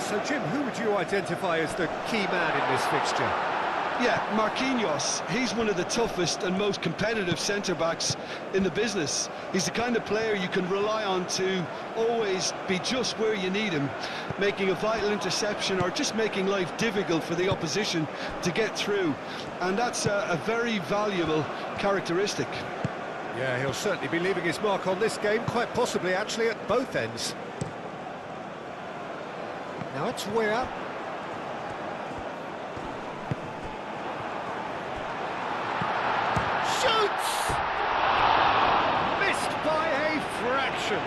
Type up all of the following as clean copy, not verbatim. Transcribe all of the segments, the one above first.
So, Jim, who would you identify as the key man in this fixture? Yeah, Marquinhos, he's one of the toughest and most competitive centre-backs in the business. He's the kind of player you can rely on to always be just where you need him, making a vital interception or just making life difficult for the opposition to get through. And that's a very valuable characteristic. Yeah, he'll certainly be leaving his mark on this game, quite possibly actually at both ends. Now it's Weah. Shoots! Missed by a fraction.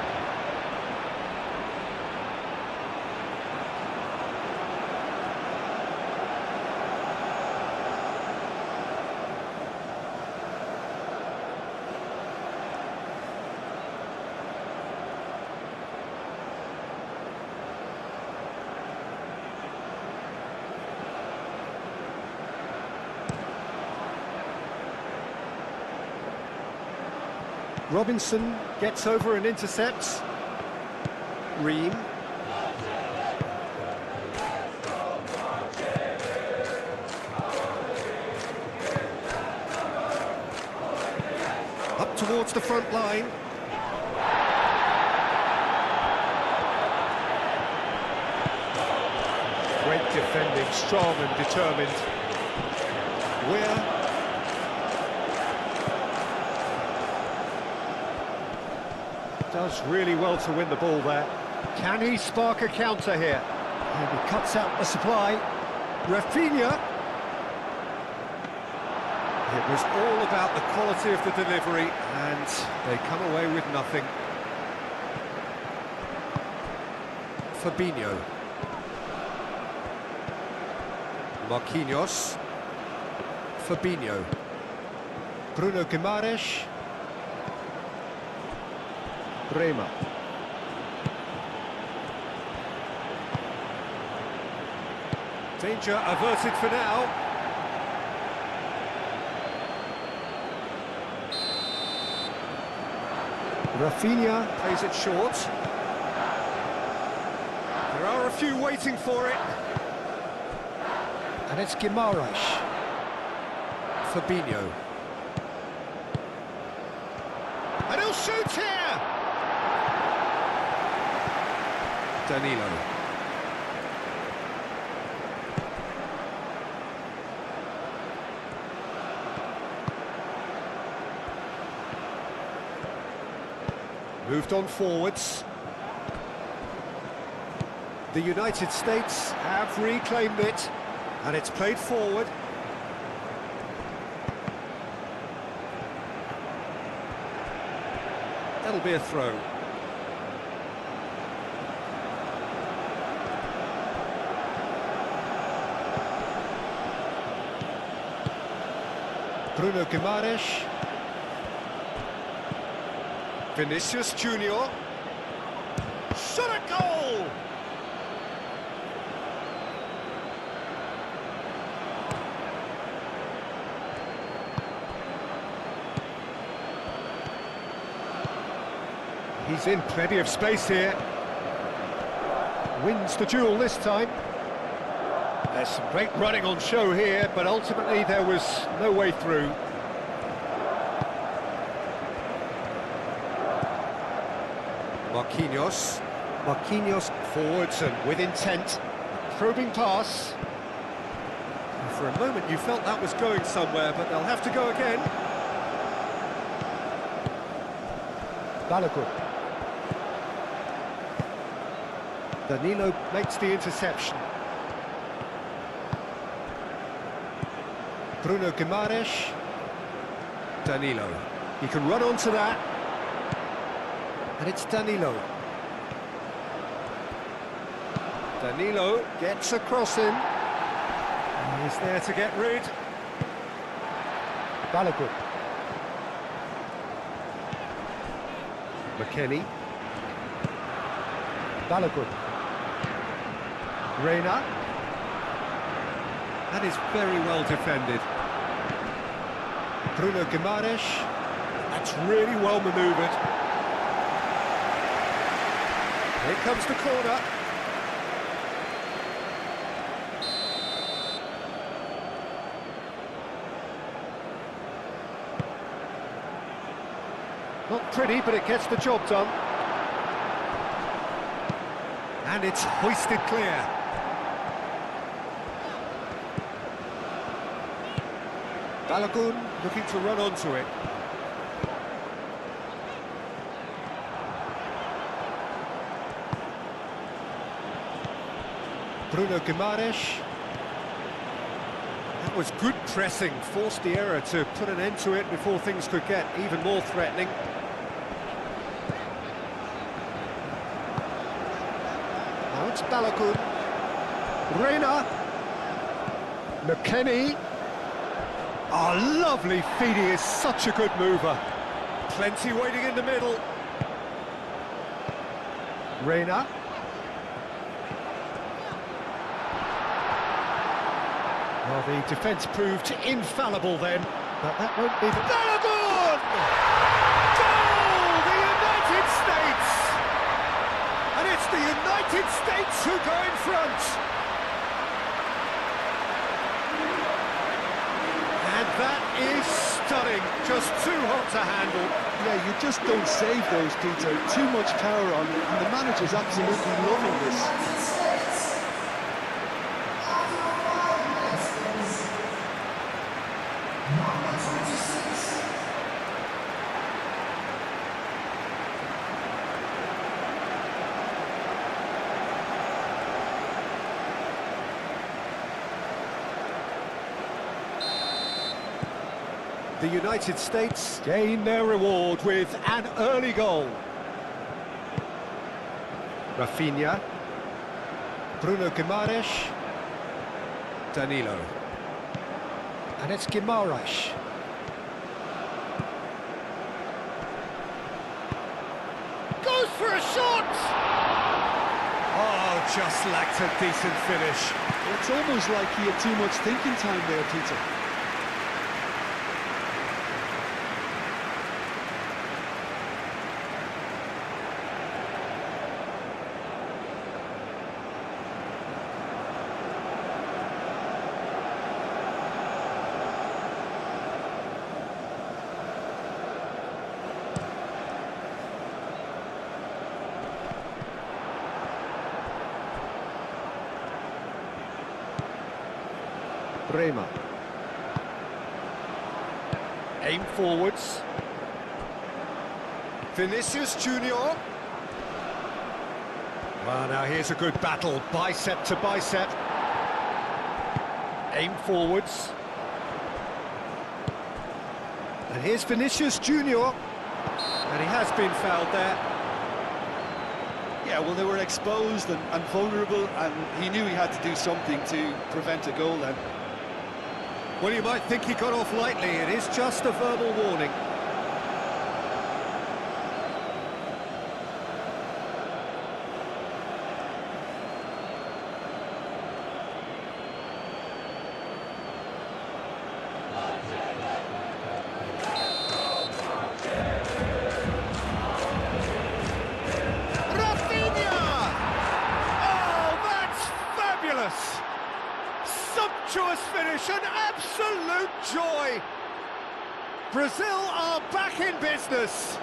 Robinson gets over and intercepts. Ream. Up towards the front line. Great defending, strong and determined. Weah. Does really well to win the ball there. Can he spark a counter here? And he cuts out the supply. Rafinha. It was all about the quality of the delivery, and they come away with nothing. Fabinho. Marquinhos. Fabinho. Bruno Guimaraes. Bremer. Danger averted for now. Rafinha plays it short. There are a few waiting for it. And it's Guimaraes. Fabinho. And he'll shoot here! Danilo. Moved on forwards. The United States have reclaimed it, and it's played forward. That'll be a throw. Bruno Guimaraes. Vinicius Junior. Shot a goal! He's in plenty of space here. Wins the duel this time. There's some great running on show here, but ultimately there was no way through. Marquinhos. Marquinhos forwards and with intent. Probing pass. And for a moment you felt that was going somewhere, but they'll have to go again. Balogun. Danilo makes the interception. Bruno Guimaraes. Danilo. He can run onto that. And it's Danilo. Danilo gets across him. And he's there to get rid. Balogun. McKennie. Balogun. Reina. That is very well defended. Bruno Guimaraes. That's really well manoeuvred. Here comes the corner. Not pretty, but it gets the job done. And it's hoisted clear. Balogun looking to run onto it. Bruno Guimaraes. That was good pressing, forced the error to put an end to it before things could get even more threatening. Now it's Balogun. Reina. McKennie. Oh, lovely feed, he is such a good mover. Plenty waiting in the middle. Reina. Well, the defence proved infallible then, but that won't be the... Balogun! Goal! The United States! And it's the United States who go in front! And that is stunning, just too hot to handle. Yeah, you just don't save those, Peter. Too much power on it, and the manager's absolutely loving this. The United States gain their reward with an early goal. Rafinha, Bruno Guimaraes, Danilo, and it's Guimaraes. Goes for a shot! Oh, just lacked a decent finish. It's almost like he had too much thinking time there, Peter. Bremer. Aim forwards. Vinicius Junior. Well, now here's a good battle, bicep to bicep. Aim forwards. And here's Vinicius Junior. And he has been fouled there. Yeah, well, they were exposed and vulnerable, and he knew he had to do something to prevent a goal then. Well, you might think he got off lightly. It is just a verbal warning. Sumptuous finish, an absolute joy. Brazil are back in business.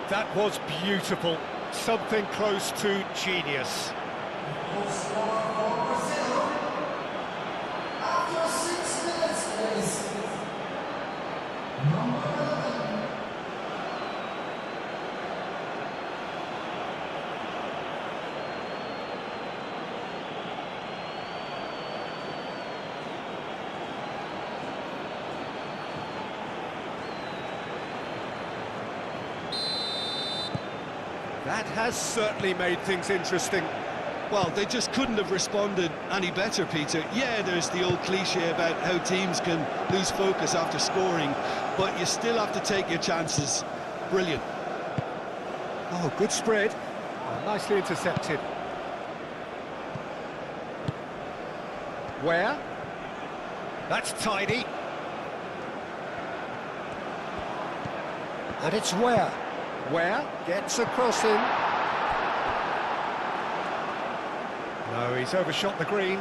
That was beautiful, something close to genius. After 6 minutes, please. That has certainly made things interesting. Well, they just couldn't have responded any better, Peter. Yeah, there's the old cliche about how teams can lose focus after scoring, but you still have to take your chances. Brilliant. Oh, good spread. Oh, nicely intercepted. Where? That's tidy. And it's Where. Where gets a crossing. No, he's overshot the green.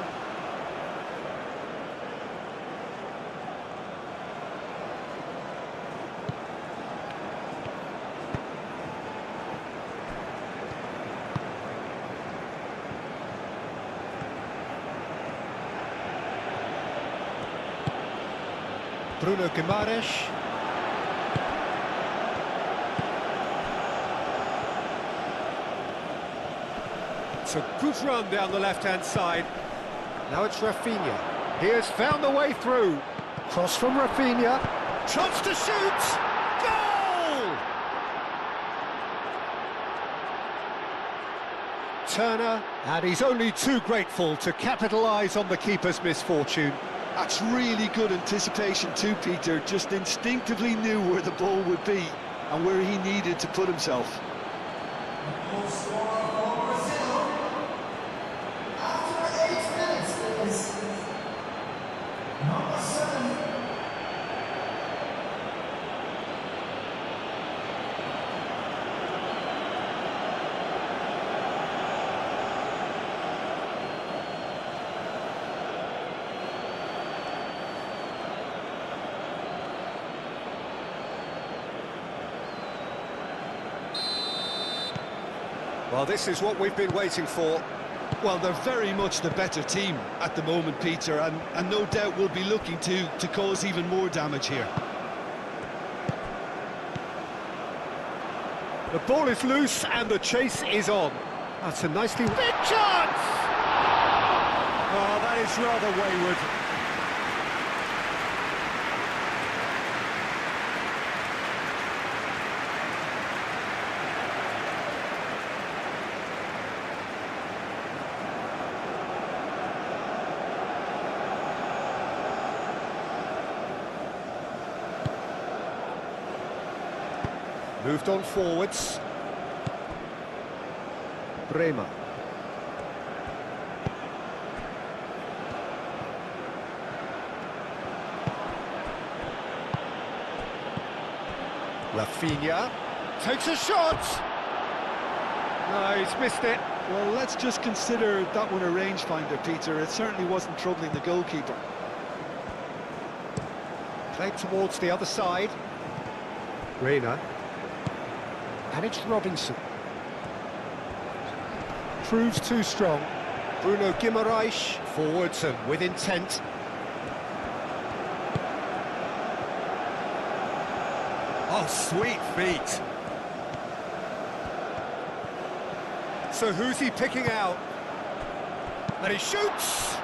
Bruno Guimaraes. It's a good run down the left-hand side. Now it's Rafinha. He has found the way through. Cross from Rafinha. Chance to shoot! Goal! Turner, and he's only too grateful to capitalise on the keeper's misfortune. That's really good anticipation too, Peter. Just instinctively knew where the ball would be and where he needed to put himself. Goal scorer for Brazil. After 8 minutes is number 7. Well, this is what we've been waiting for. Well, they're very much the better team at the moment, Peter, and no doubt will be looking to cause even more damage here. The ball is loose and the chase is on. That's a nicely... Big chance! Oh, that is rather wayward. Moved on forwards. Bremer. Rafinha takes a shot. No, he's missed it. Well, let's just consider that one a rangefinder, Peter. It certainly wasn't troubling the goalkeeper. Played towards the other side. Reina. And it's Robinson. Proves too strong. Bruno Guimaraes forwards and with intent. Oh, sweet feet. So who's he picking out? And he shoots!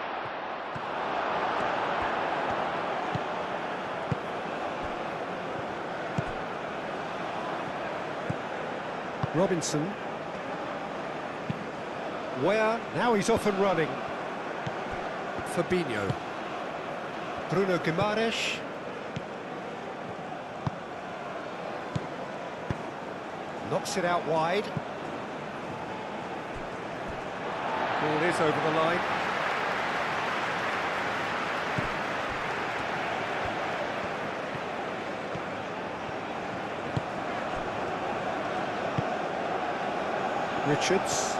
Robinson. Where? Now he's off and running. Fabinho. Bruno Guimaraes. Knocks it out wide. Ball is over the line. Richards.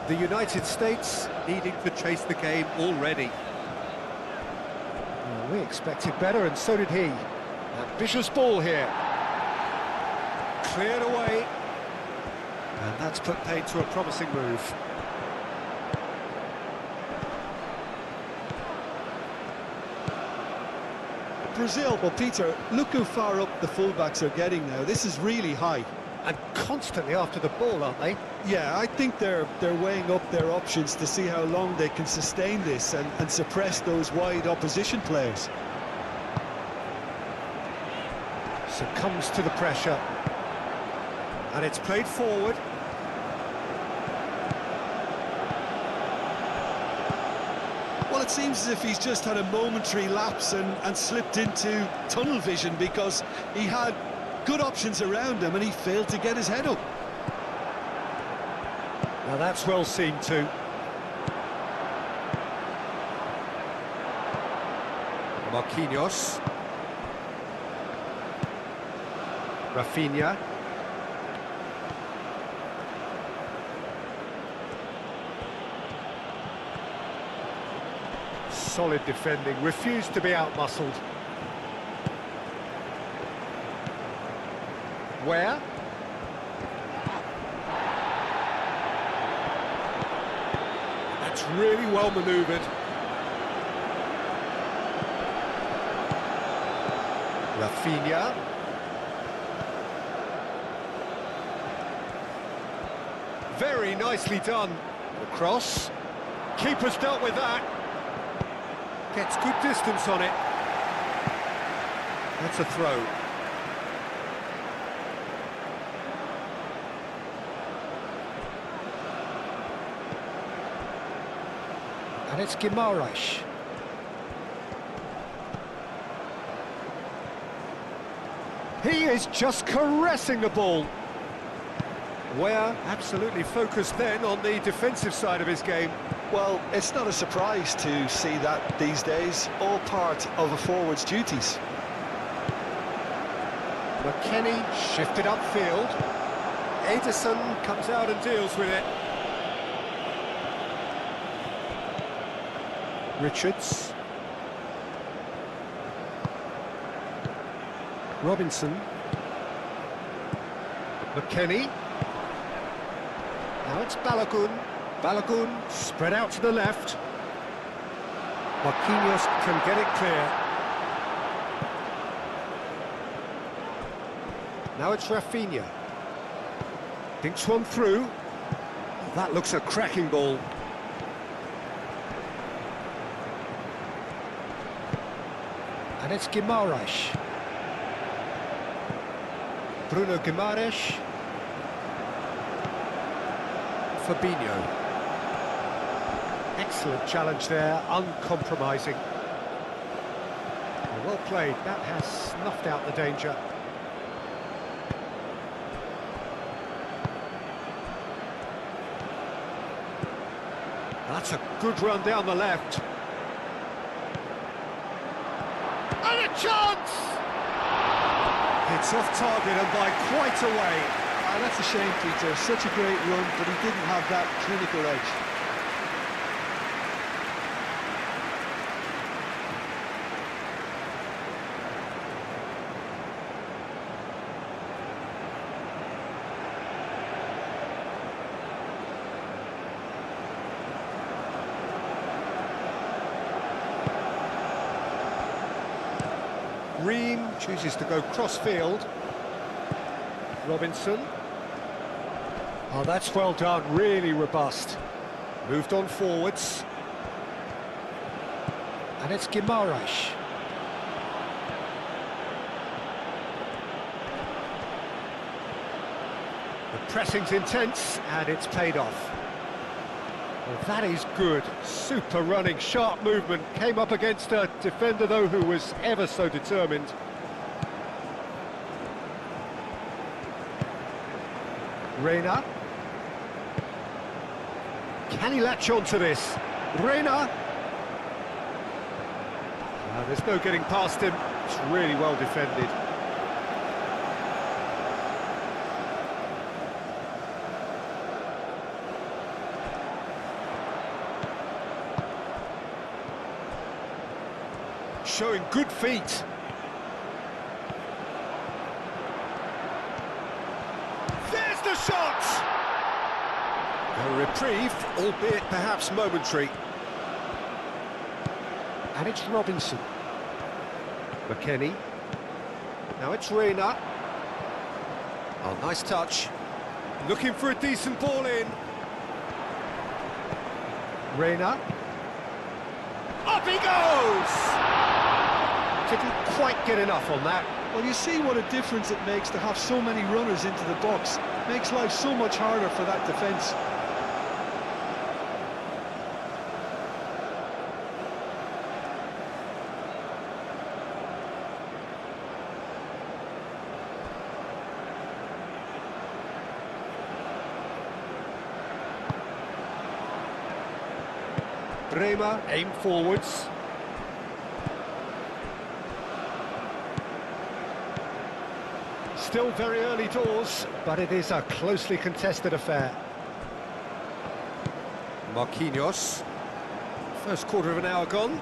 The United States needing to chase the game already. Well, we expected better, and so did he. Ambitious ball here. Cleared away. And that's put paid to a promising move. Brazil, well, Peter, look how far up the fullbacks are getting now. This is really high. And constantly after the ball, aren't they? Yeah, I think they're weighing up their options to see how long they can sustain this and suppress those wide opposition players. Succumbs to the pressure. And it's played forward. Well, it seems as if he's just had a momentary lapse and slipped into tunnel vision, because he had good options around him and he failed to get his head up. Now that's well seen too. Marquinhos. Rafinha. Solid defending, refused to be outmuscled. Where? That's really well manoeuvred. Rafinha. Very nicely done. The cross. Keeper's dealt with that. Gets good distance on it. That's a throw. And it's Guimaraes. He is just caressing the ball. We're absolutely focused then on the defensive side of his game. Well, it's not a surprise to see that these days, all part of a forward's duties. McKennie shifted upfield. Ederson comes out and deals with it. Richards. Robinson. McKennie. Now it's Balogun. Balogun spread out to the left. Marquinhos can get it clear. Now it's Rafinha. Dinks one through. That looks a cracking ball. And it's Guimaraes. Bruno Guimaraes. Fabinho. Excellent challenge there, uncompromising. Well played, that has snuffed out the danger. That's a good run down the left. And a chance! It's off target and by quite a way. Ah, that's a shame, Peter. Such a great run, but he didn't have that clinical edge. Ream chooses to go cross-field. Robinson. Oh, that's well done, really robust. Moved on forwards. And it's Guimaraes. The pressing's intense, and it's paid off. Well, that is good. Super running, sharp movement. Came up against a defender, though, who was ever so determined. Reina. Can he latch on to this? Reina. There's no getting past him. It's really well defended. Showing good feet. There's the shot! A reprieve, albeit perhaps momentary. And it's Robinson. McKennie. Now it's Reina. Oh, nice touch. Looking for a decent ball in. Reina. Up he goes! Didn't quite get enough on that. Well, you see what a difference it makes to have so many runners into the box. Makes life so much harder for that defence. Bremer aim forwards. Still very early doors, but it is a closely contested affair. Marquinhos. First quarter of an hour gone.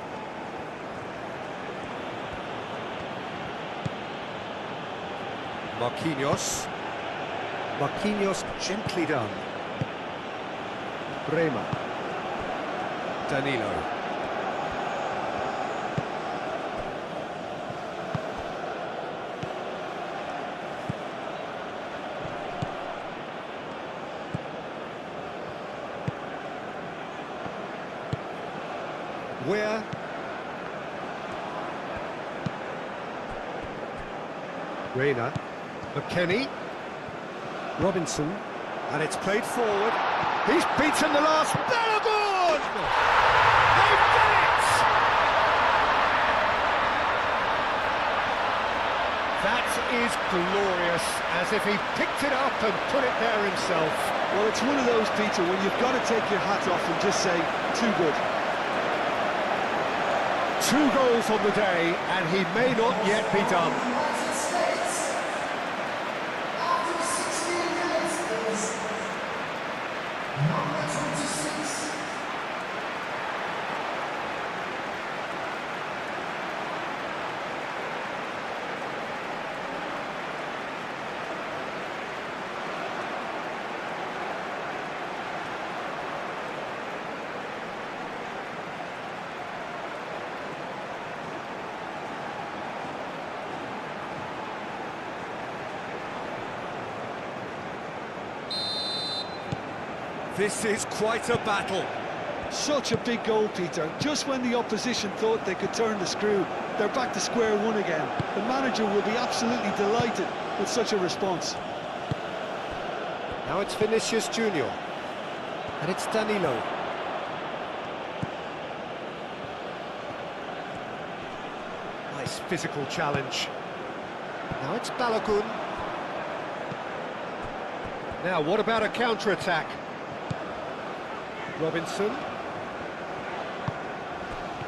Marquinhos. Marquinhos gently done. Bremer. Danilo. Where? Reina. McKennie. Robinson. And it's played forward. He's beaten the last. Balogun! They've done it! That is glorious, as if he picked it up and put it there himself. Well, it's one of those, Peter, when you've got to take your hat off and just say, too good. 2 goals on the day, and he may not yet be done. United States. After 16 minutes, is number 26. This is quite a battle. Such a big goal, Peter. Just when the opposition thought they could turn the screw, they're back to square one again. The manager will be absolutely delighted with such a response. Now it's Vinicius Junior. And it's Danilo. Nice physical challenge. Now it's Balogun. Now, what about a counter-attack? Robinson.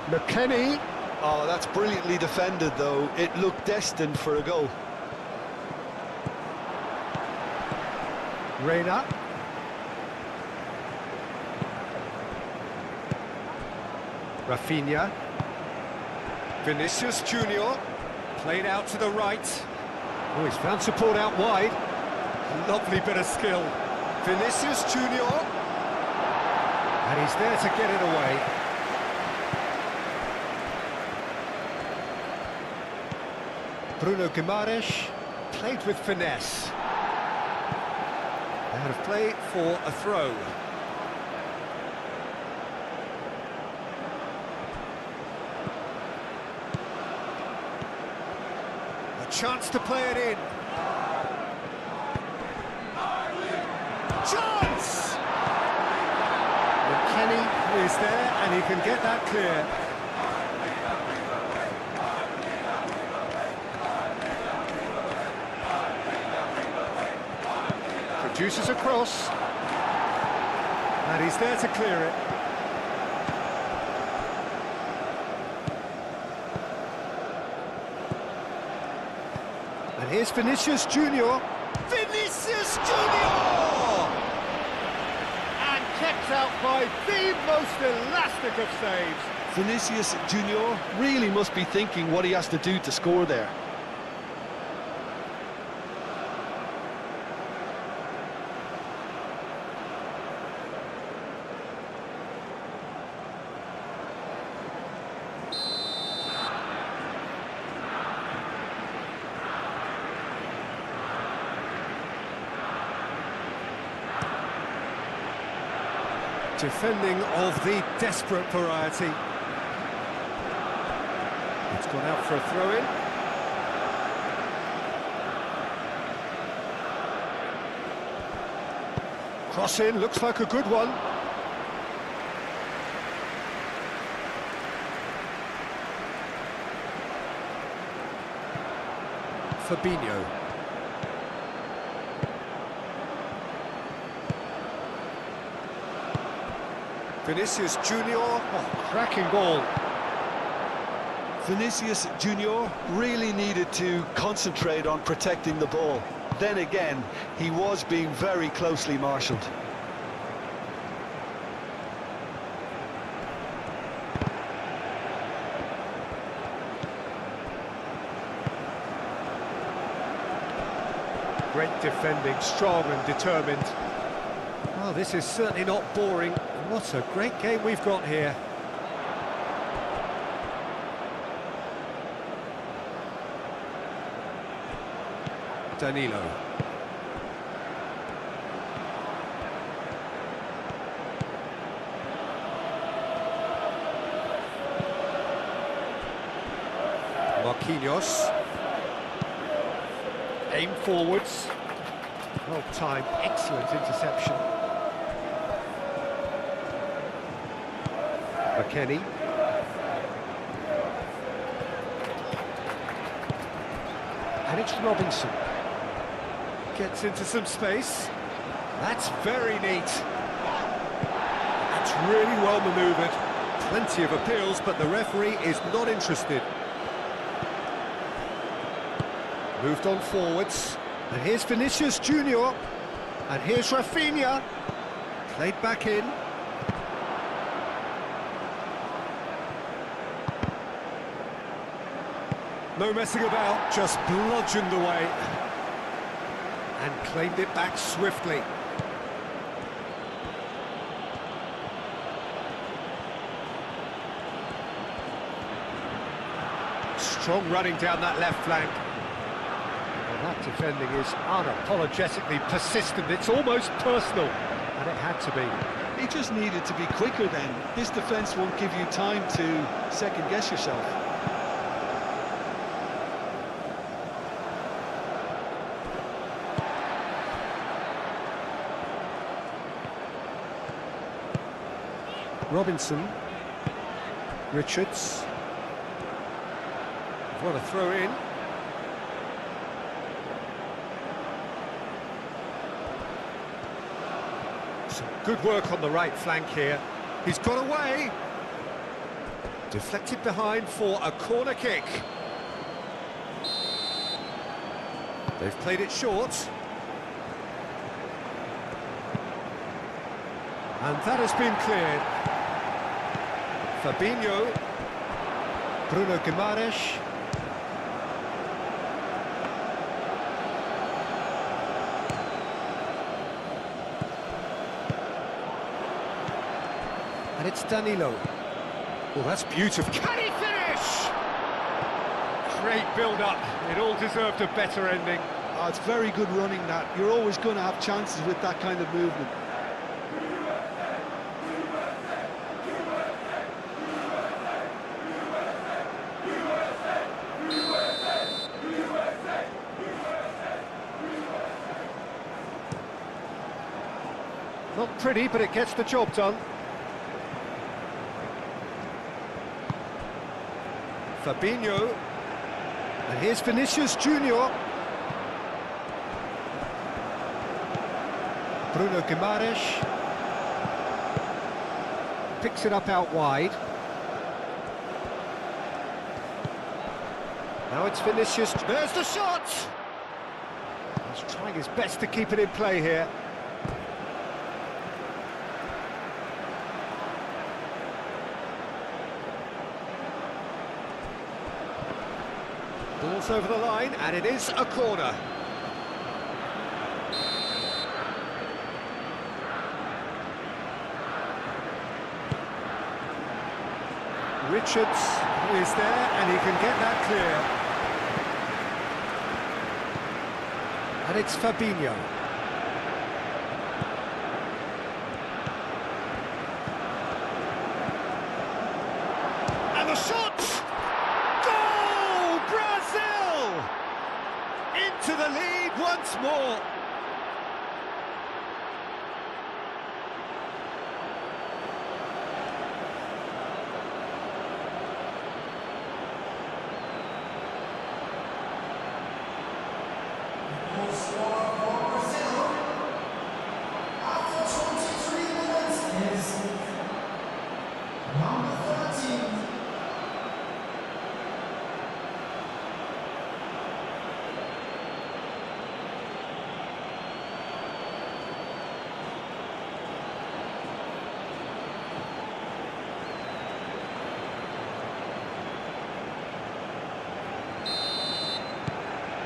McKennie. Oh, that's brilliantly defended, though. It looked destined for a goal. Reina. Rafinha. Vinicius Junior. Played out to the right. Oh, he's found support out wide. Lovely bit of skill. Vinicius Junior. And he's there to get it away. Bruno Guimaraes played with finesse. Out of play for a throw. A chance to play it in. Chance! McKennie is there, and he can get that clear. Produces a cross. And he's there to clear it. And here's Vinicius Junior. Vinicius Junior! Kept out by the most elastic of saves. Vinicius Junior really must be thinking what he has to do to score there. Defending of the desperate variety. It's gone out for a throw-in. Cross in, looks like a good one. Fabinho. Vinicius Junior, oh, cracking ball. Vinicius Junior really needed to concentrate on protecting the ball. Then again, he was being very closely marshalled. Great defending, strong and determined. Oh, this is certainly not boring. What a great game we've got here. Danilo. Marquinhos. Aim forwards. Well timed, excellent interception. McKennie. And it's Robinson. Gets into some space. That's very neat. That's really well manoeuvred. Plenty of appeals, but the referee is not interested. Moved on forwards. And here's Vinicius Junior. And here's Rafinha. Played back in. No messing about, just bludgeoned away. And claimed it back swiftly. Strong running down that left flank. Well, that defending is unapologetically persistent. It's almost personal, and it had to be. He just needed to be quicker then. This defence won't give you time to second-guess yourself. Robinson. Richards. What a throw in. Some good work on the right flank here. He's got away. Deflected behind for a corner kick. They've played it short. And that has been cleared. Fabinho. Bruno Guimaraes. And it's Danilo. Well, that's beautiful. Can he finish? Great build-up. It all deserved a better ending. Oh, it's very good running, that. You're always going to have chances with that kind of movement. Not pretty, but it gets the job done. Fabinho. And here's Vinicius Junior. Bruno Guimaraes. Picks it up out wide. Now it's Vinicius. There's the shot! He's trying his best to keep it in play here. Ball's over the line, and it is a corner. Richards is there, and he can get that clear. And it's Fabinho. And the shot! To the lead once more. After 23 minutes is number 13.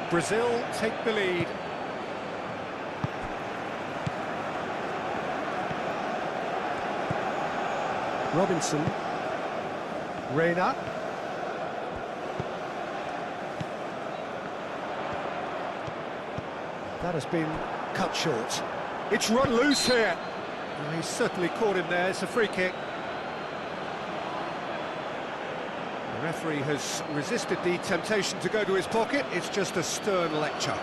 Brazil take the lead. Robinson. Reina. That has been cut short. It's run loose here. Well, he's certainly caught him there. It's a free kick. The referee has resisted the temptation to go to his pocket. It's just a stern lecture.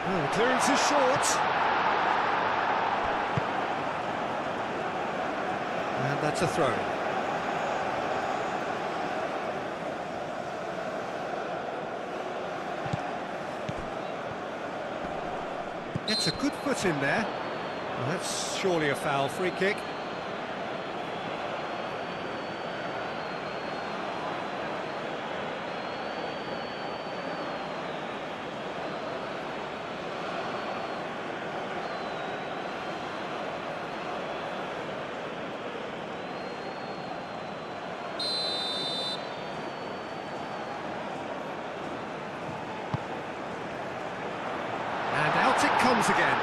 Oh, the clearance is short. And that's a throw. It's a good foot in there. Well, that's surely a foul. Free kick. It comes again.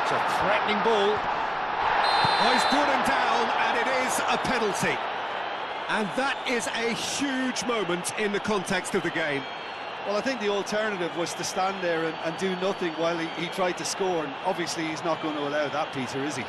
It's a threatening ball. Oh, he's brought him down, and it is a penalty. And that is a huge moment in the context of the game. Well, I think the alternative was to stand there and do nothing while he tried to score, and obviously he's not going to allow that, Peter, is he?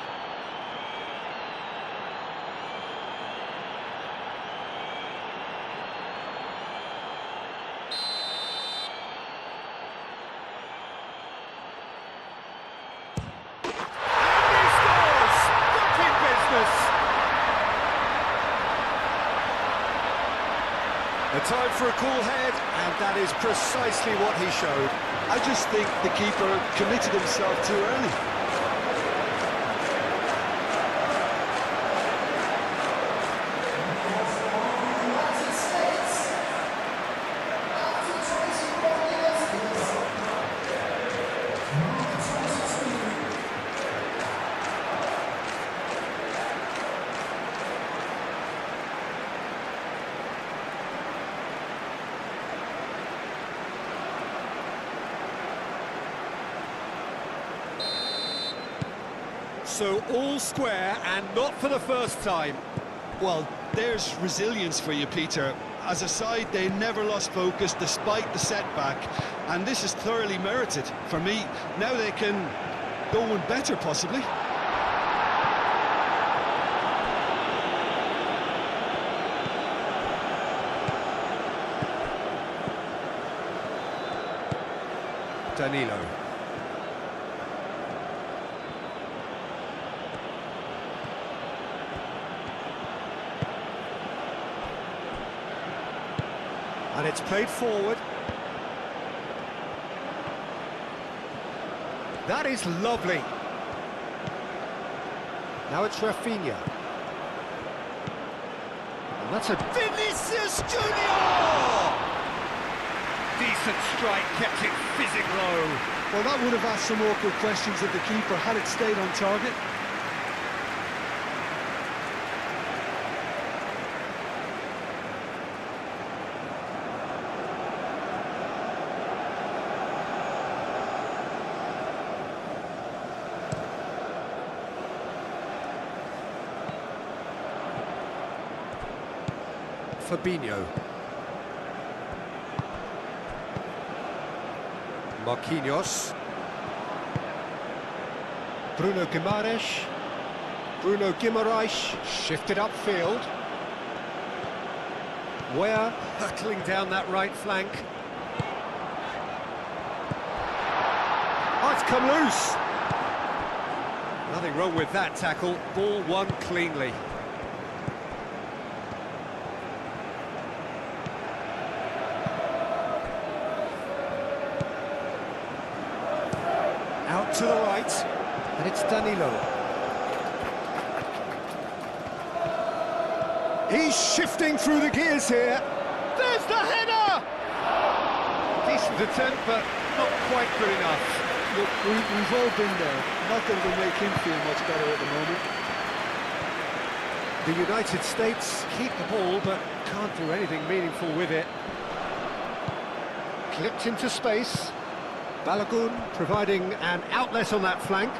A time for a cool head, and that is precisely what he showed. I just think the keeper committed himself too early. United States, after 21 years, So all square, and not for the first time. Well, there's resilience for you, Peter. As a side, they never lost focus despite the setback, and this is thoroughly merited for me. Now they can go one better, possibly. Danilo. And it's played forward. That is lovely. Now it's Rafinha. And that's a Vinicius Junior! Decent strike, kept it fizzing low. Well, that would have asked some awkward questions of the keeper had it stayed on target. Fabinho. Marquinhos. Bruno Guimaraes. Bruno Guimaraes shifted upfield. Weah hurtling down that right flank. Oh, it's come loose. Nothing wrong with that tackle. Ball won cleanly. Out to the right, and it's Danilo. He's shifting through the gears here. There's the header! Decent attempt, but not quite good enough. Look, we've all been there. Not that it'll make him feel much better at the moment. The United States keep the ball, but can't do anything meaningful with it. Clipped into space. Balogun providing an outlet on that flank.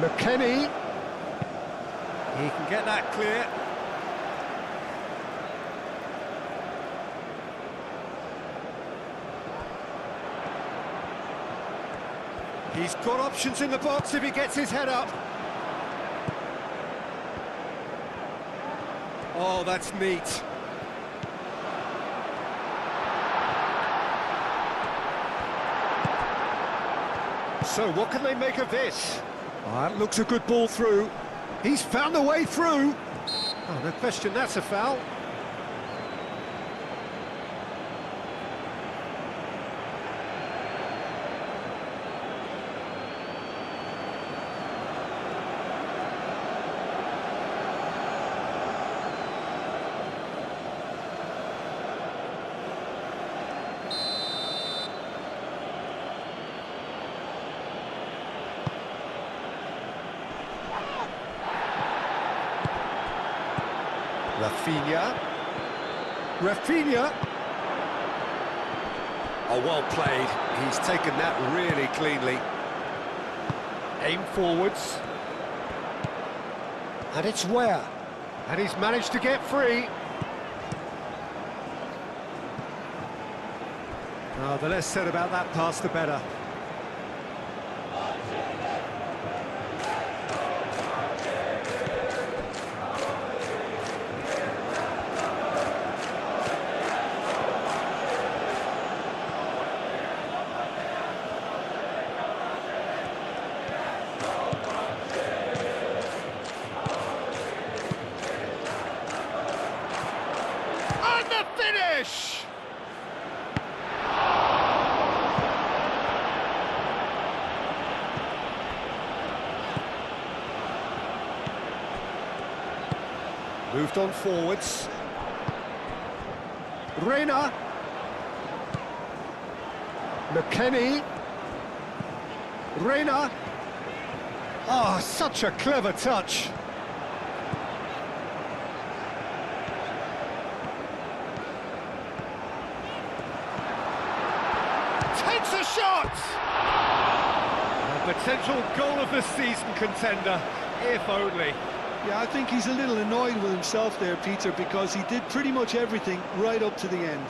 McKennie. He can get that clear. He's got options in the box if he gets his head up. Oh, that's neat. So, what can they make of this? Oh, that looks a good ball through. He's found a way through. Oh, no question, that's a foul. Rafinha. Oh, well played. He's taken that really cleanly. Aim forwards. And it's Ware. And he's managed to get free. Oh, the less said about that pass, the better. Finish! Moved on forwards. Reina. McKennie. Reina. Oh, such a clever touch. Takes a shot! A potential goal of the season contender, if only. Yeah, I think he's a little annoyed with himself there, Peter, because he did pretty much everything right up to the end.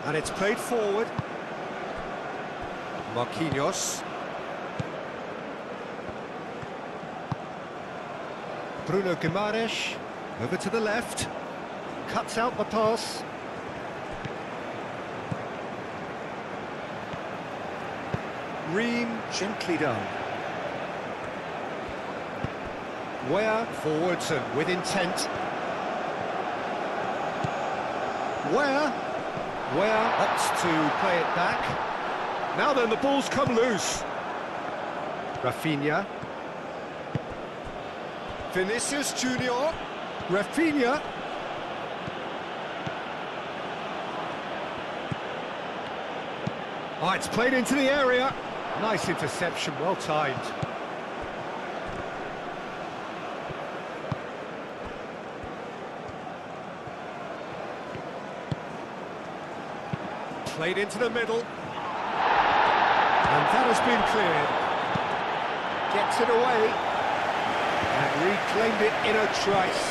And it's played forward. Marquinhos. Bruno Guimaraes, over to the left, cuts out the pass. Ream, gently done. Ware, forwards and with intent. Ware opts to play it back. Now then, the ball's come loose. Rafinha. Vinicius Junior, Rafinha. Oh, it's played into the area. Nice interception, well timed. Played into the middle. And that has been cleared. Gets it away. And reclaimed it in a trice.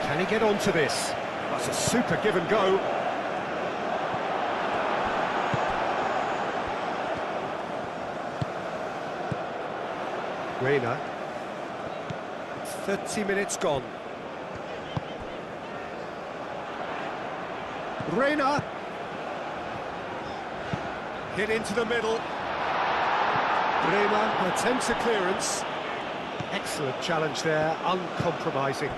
Can he get onto this? That's a super give and go. Reina. 30 minutes gone. Reina. Hit into the middle. Bremer attempts a clearance. Excellent challenge there, uncompromising.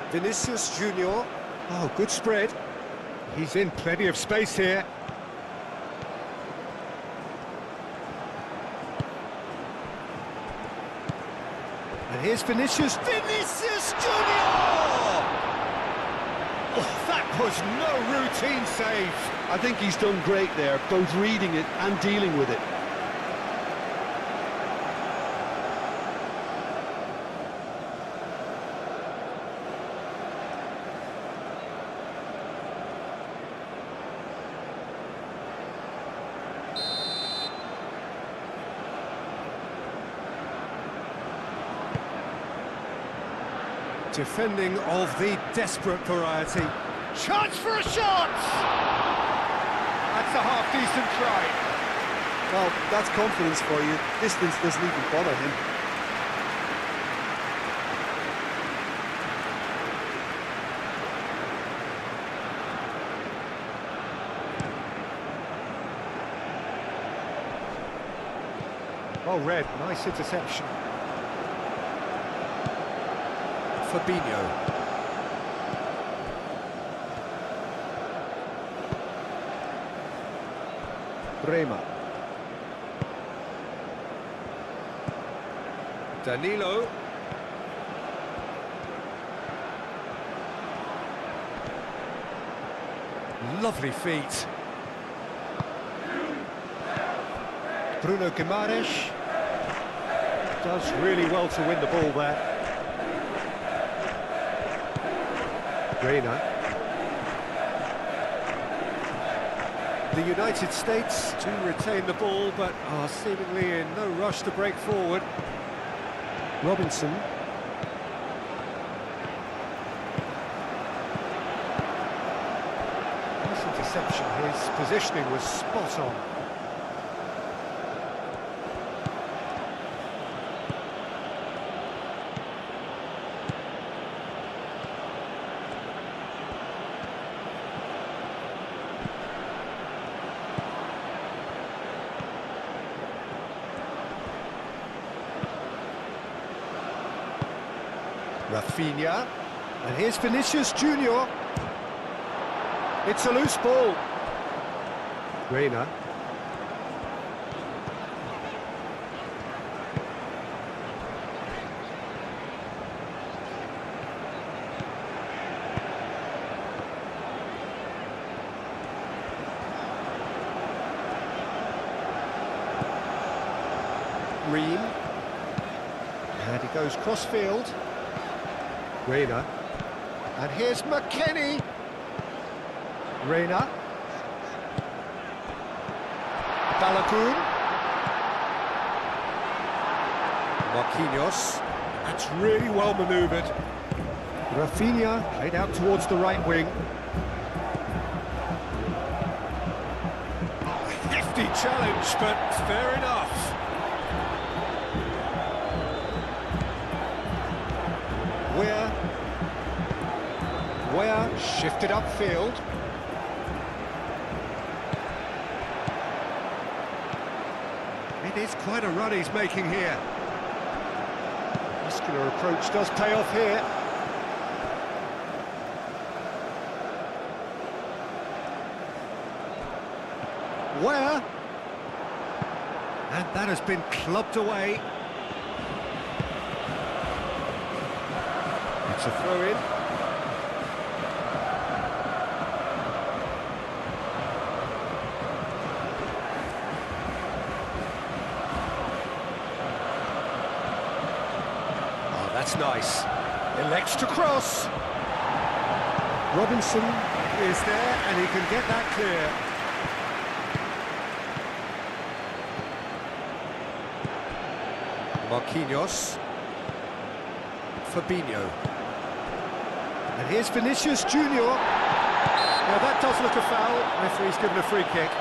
Vinicius Junior. Oh, good spread. He's in plenty of space here. And here's Vinicius. Vinicius Junior! Oh, that was no routine save. I think he's done great there, both reading it and dealing with it. Defending of the desperate variety. Chance for a shot! That's a half-decent try. Well, that's confidence for you. Distance doesn't even bother him. Well read, nice interception. Fabinho. Bremer. Danilo. Lovely feet. Bruno Guimaraes does really well to win the ball there. Reina. The United States do retain the ball, but are seemingly in no rush to break forward. Robinson. Nice interception. His positioning was spot on. Rafinha, and here's Vinicius Junior. It's a loose ball. Reina. Ream. And he goes cross-field. Reina, and here's McKennie. Reina. Balogun. Marquinhos. That's really well manoeuvred. Rafinha played out towards the right wing. Hefty challenge, but fair enough. Where shifted upfield. It is quite a run he's making here. Muscular approach does pay off here. Where? And that has been clubbed away. It's a throw-in. That's nice. Elects to cross. Robinson is there, and he can get that clear. Marquinhos. Fabinho. And here's Vinicius Junior. Now that does look a foul. Referee's given a free kick.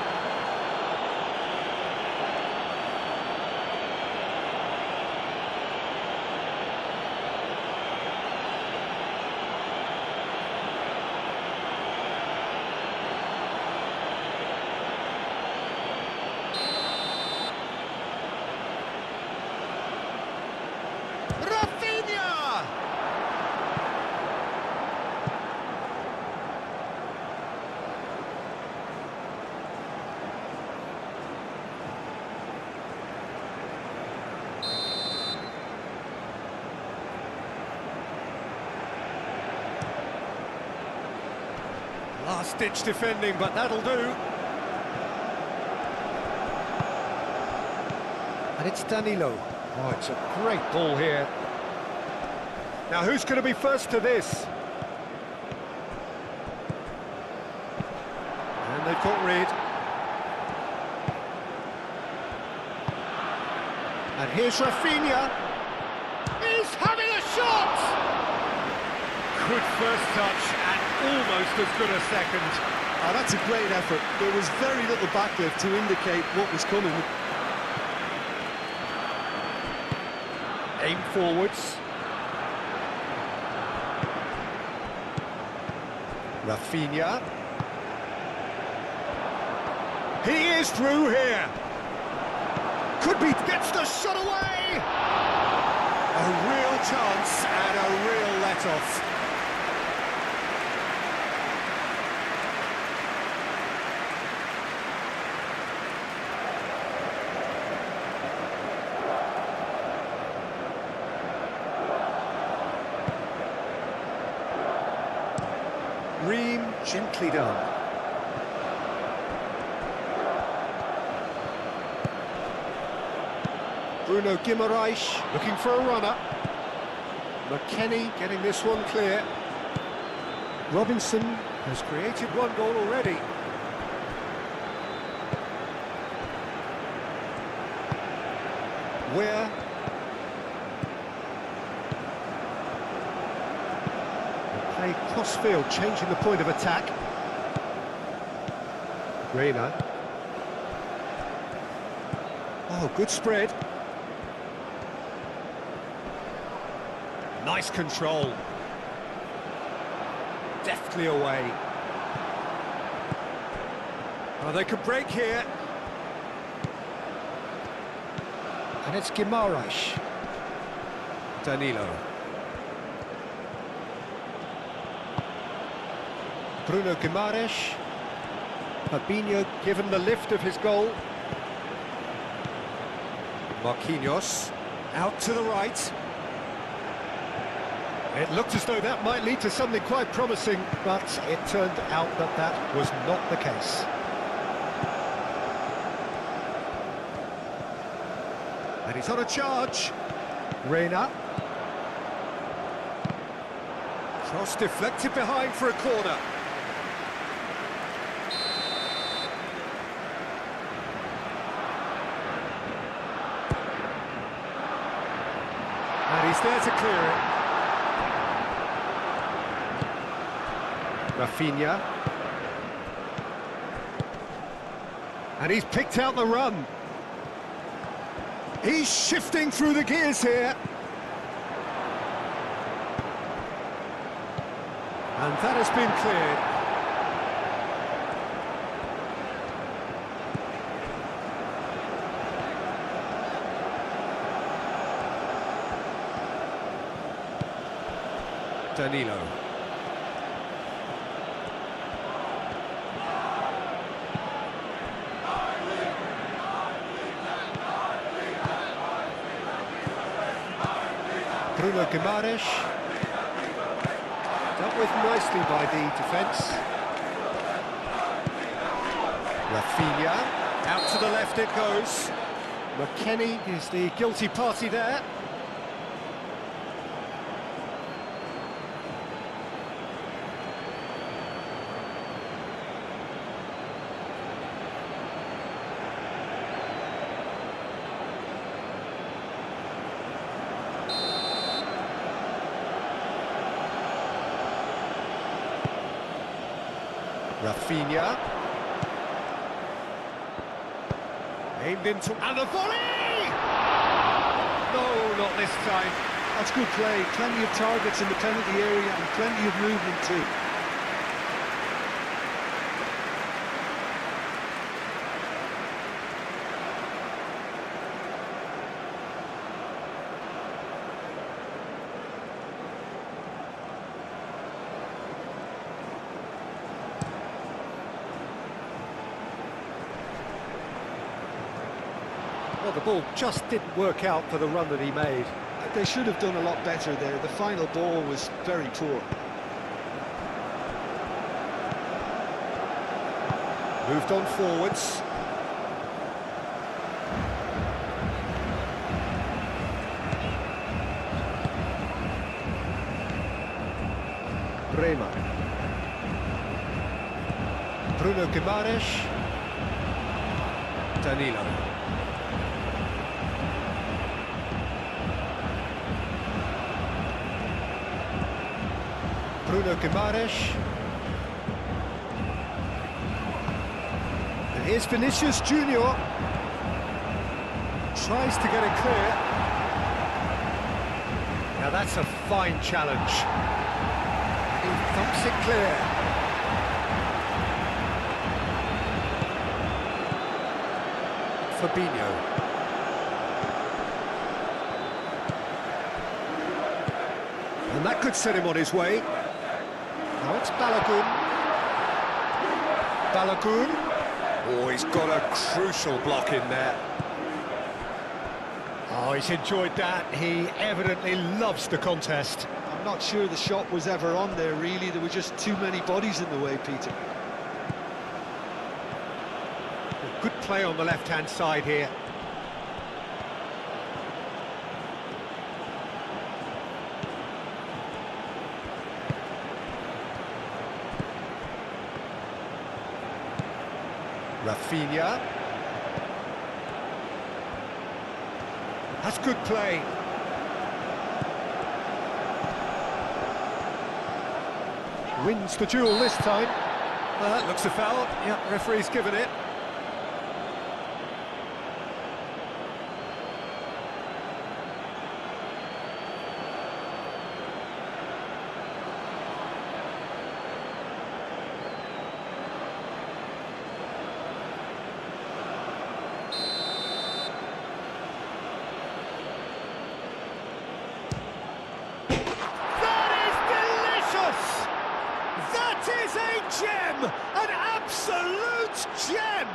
Last-ditch defending, but that'll do. And it's Danilo. Oh, it's a great ball here. Now, who's going to be first to this? And they've got rid. And here's Rafinha. He's having a shot! good first touch and almost as good a second. That's a great effort. There was very little backlift to indicate what was coming. Aim forwards. Rafinha. He is through here. Could be, gets the shot away! A real chance and a real let-off. Ream, gently done. Bruno Guimaraes looking for a runner. McKennie getting this one clear. Robinson has created one goal already. Where? Play cross-field, changing the point of attack. Reina. Oh, good spread. Nice control. Deftly away. Oh, they could break here. And it's Guimaraes. Danilo. Bruno Guimaraes. Fabinho given the lift of his goal. Marquinhos. Out to the right. It looked as though that might lead to something quite promising, but it turned out that that was not the case. And he's on a charge. Reina. Cross deflected behind for a corner. And he's there to clear it. Rafinha. And he's picked out the run. He's shifting through the gears here. And that has been cleared. Danilo. Bruno Guimaraes. Dealt with nicely by the defence. Rafinha. Out to the left it goes. McKennie is the guilty party there. Rafinha. Aimed into... and the volley! No, not this time. That's good play. Plenty of targets in the penalty area and plenty of movement too. Well, the ball just didn't work out for the run that he made. They should have done a lot better there. The final ball was very poor. Moved on forwards. Bremer. Bruno Guimaraes. Danilo. Bruno Guimaraes. And here's Vinicius Junior. Tries to get it clear. Now that's a fine challenge. He thumps it clear. Fabinho. And that could set him on his way. Now it's Balogun. Balogun. Oh, he's got a crucial block in there. Oh, he's enjoyed that. He evidently loves the contest. I'm not sure the shot was ever on there, really. There were just too many bodies in the way, Peter. Good play on the left-hand side here. Rafinha. That's good play. Wins the duel this time. Looks a foul. Yeah, referee's given it. Gem, an absolute gem,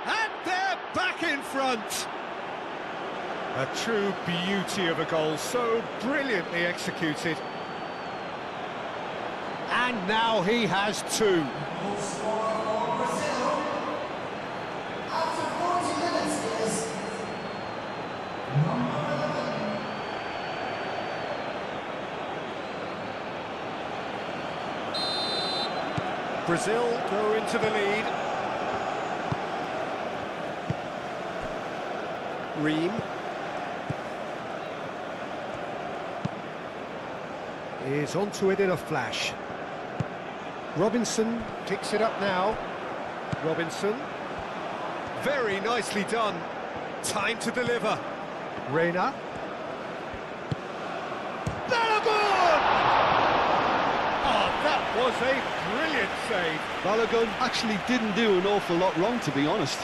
and they're back in front. A true beauty of a goal, so brilliantly executed. And now he has two. Goal scorer for Brazil. After 40 minutes is number 11. Brazil go into the lead. Ream. Is onto it in a flash. Robinson picks it up now. Robinson. Very nicely done. Time to deliver. Reina. Balogun! Oh, that was a brilliant save. Balogun actually didn't do an awful lot wrong, to be honest.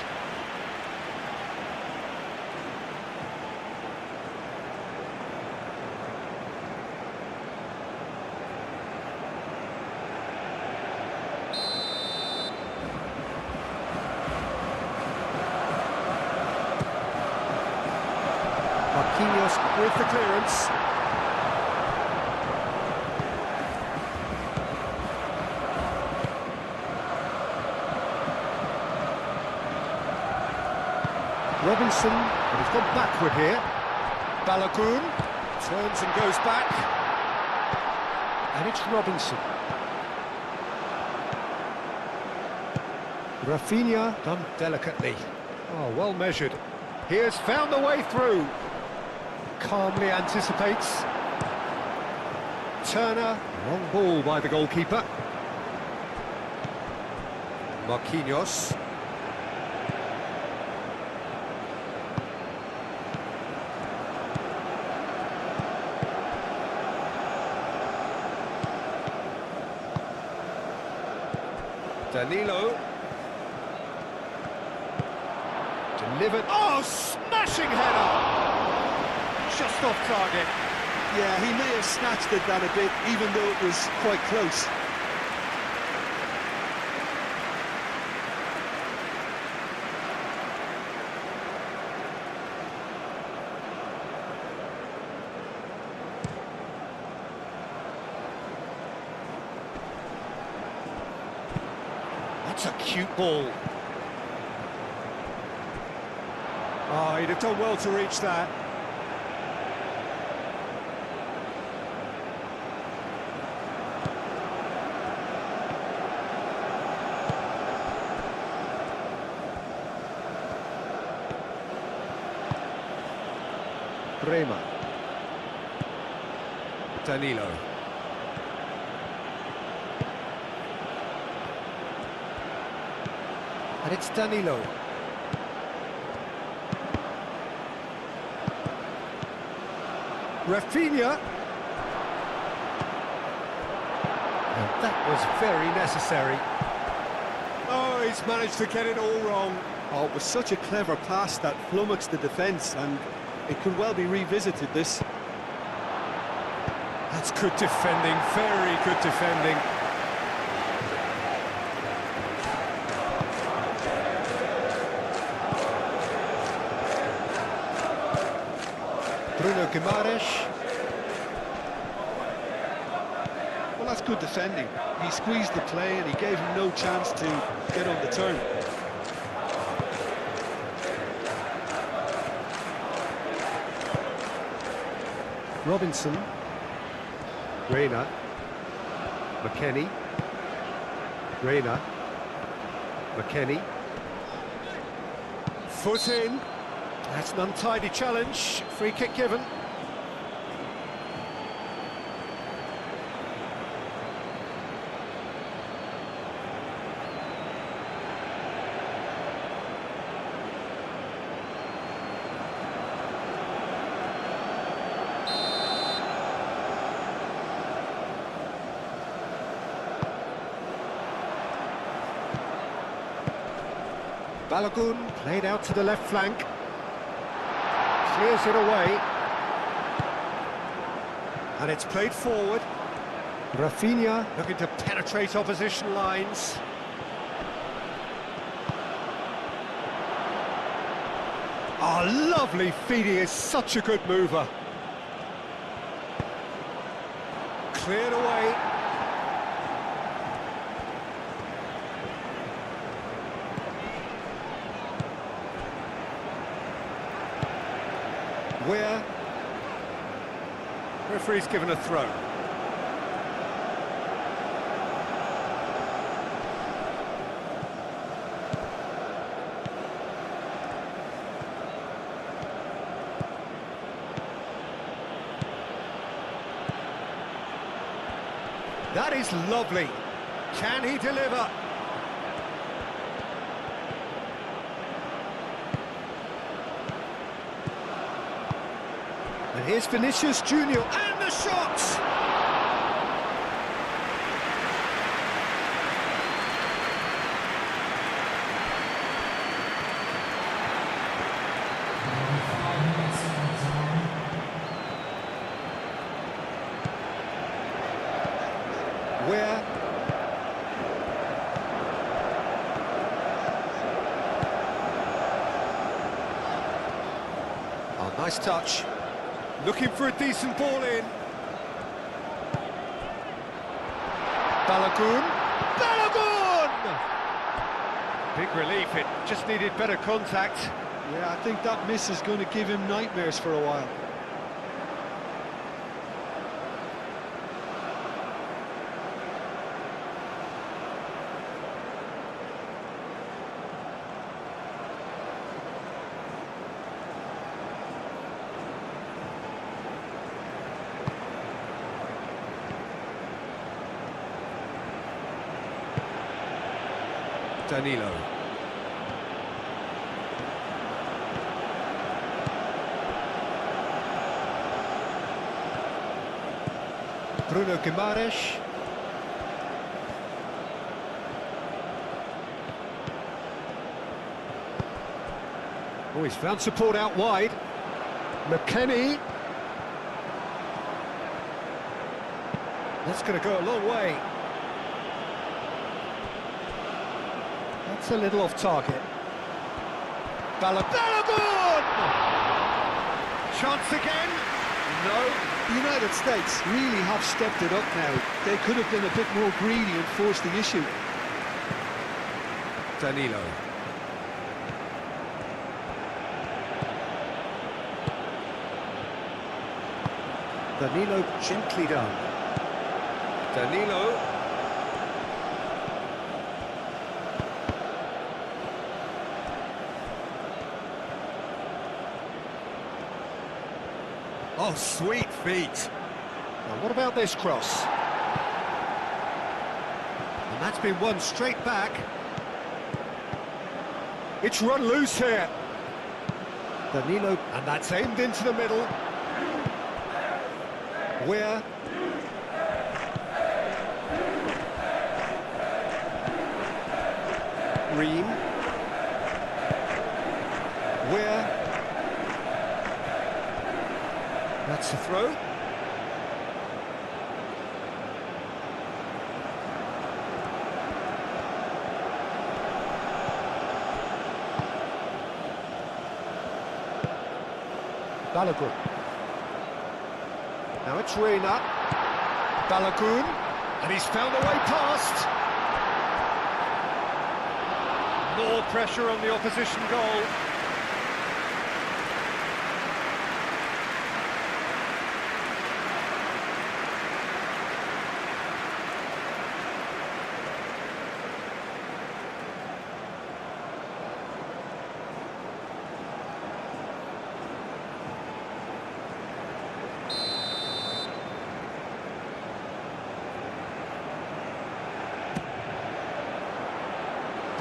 Marquinhos with the clearance. Robinson, but he's gone backward here. Balogun turns and goes back. And it's Robinson. Rafinha done delicately. Oh, well measured. He has found the way through. Calmly anticipates. Turner, long ball by the goalkeeper. Marquinhos. Danilo. Delivered. Oh, smashing header! Just off target. Yeah, he may have snatched at that a bit, even though it was quite close. That's a cute ball. Oh, he'd have done well to reach that. Rema. Danilo. And it's Danilo. Rafinha. And that was very necessary. Oh, he's managed to get it all wrong. Oh, it was such a clever pass that flummoxed the defence, and it could well be revisited, this. That's good defending, very good defending. Bruno Guimaraes. Well, that's good defending. He squeezed the play and he gave him no chance to get on the turn. Robinson. Reina. McKennie. Reina. McKennie. Foot in. That's an untidy challenge. Free kick given. Balogun played out to the left flank. Clears it away. And it's played forward. Rafinha looking to penetrate opposition lines. Oh, lovely feed. He is such a good mover. Cleared away. Where referee's given a throw. That is lovely. Can he deliver? And here's Vinicius Junior, and the shot! Where? Oh, nice touch. Looking for a decent ball in. Balogun. Balogun! Big relief, it just needed better contact. Yeah, I think that miss is going to give him nightmares for a while. Danilo. Bruno Guimaraes. Oh, he's found support out wide. McKennie. That's going to go a long way. That's a little off target. Balogun! Chance again? No, the United States really have stepped it up now. They could have been a bit more greedy and forced the issue. Danilo. Danilo gently done. Danilo. Oh, sweet feet. Now, what about this cross? And that's been won straight back. It's run loose here. Danilo, and that's aimed into the middle. Where? Ream. Where? That's a throw. Balogun. Now it's Reina. Balogun, and he's found a way past. More pressure on the opposition goal.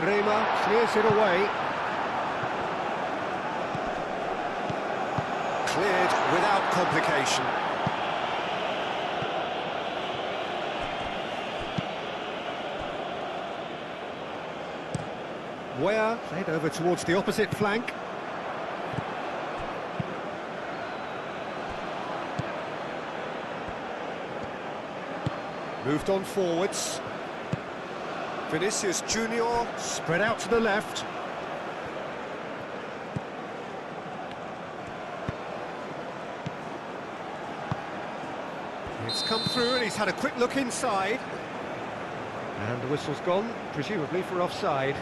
Rema clears it away. Cleared without complication. Where? Played over towards the opposite flank. Moved on forwards. Vinicius Junior spread out to the left. It's come through and he's had a quick look inside. And the whistle's gone, presumably for offside.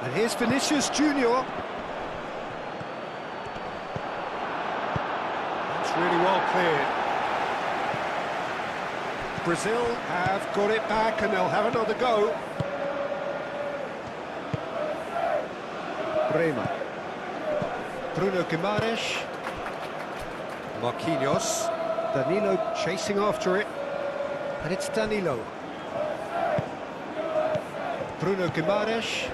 And here's Vinicius Junior. That's really well cleared. Brazil have got it back and they'll have another go. Brema. Bruno Guimaraes. Marquinhos. Danilo chasing after it. And it's Danilo. Bruno Guimaraes.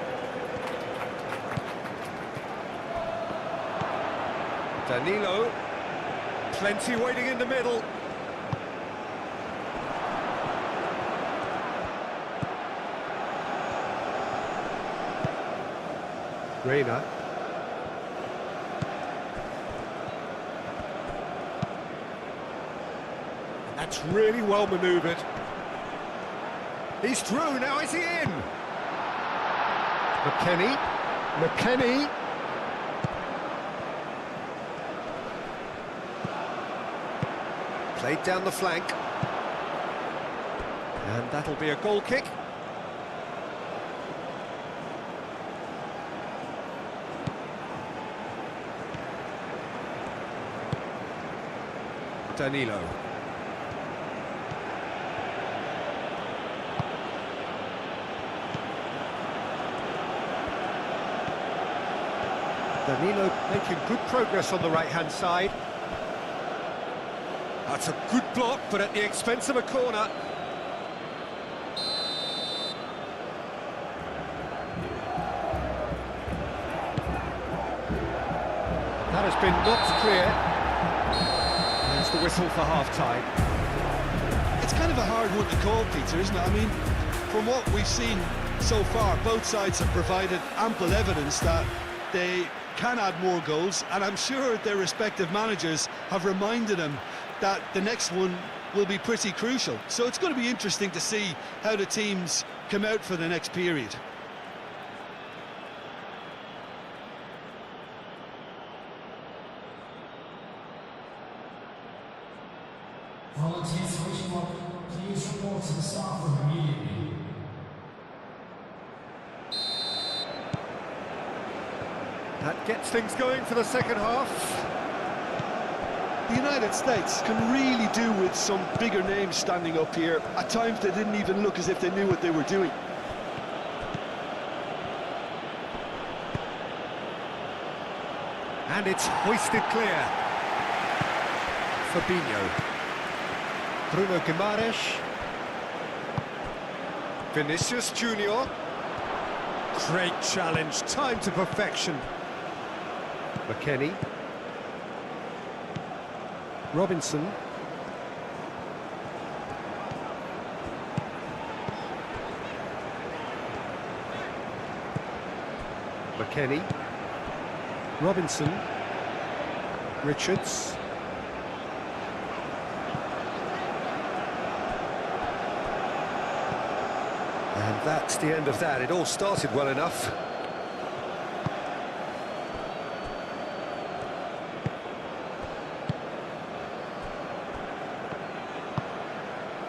Danilo, plenty waiting in the middle. Reina. That's really well manoeuvred. He's through, now is he in? McKennie. Played down the flank. And that'll be a goal kick. Danilo. Danilo making good progress on the right-hand side. That's a good block, but at the expense of a corner. That has been knocked clear. There's the whistle for half-time. It's kind of a hard one to call, Peter, isn't it? I mean, from what we've seen so far, both sides have provided ample evidence that they can add more goals, and I'm sure their respective managers have reminded them that the next one will be pretty crucial. So it's going to be interesting to see how the teams come out for the next period. Volunteers wishing one, please report to the staff room immediately. That gets things going for the second half. The United States can really do with some bigger names standing up here. At times they didn't even look as if they knew what they were doing. And it's hoisted clear. Fabinho. Bruno Guimaraes. Vinicius Junior. Great challenge, time to perfection. McKennie. Robinson. McKennie. Robinson. Richards. And that's the end of that. It all started well enough.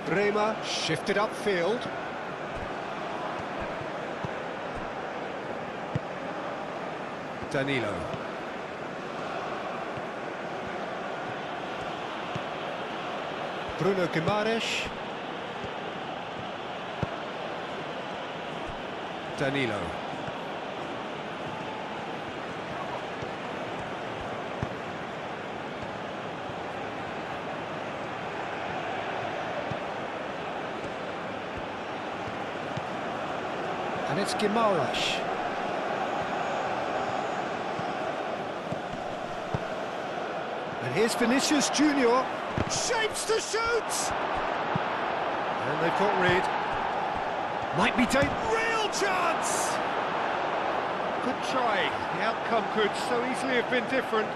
Bremer shifted upfield. Danilo. Bruno Guimaraes. Danilo. And it's Guimaraes. And here's Vinicius Junior. Shapes to shoot! And they've got Reed. Might be taken. Real chance! Good try. The outcome could so easily have been different.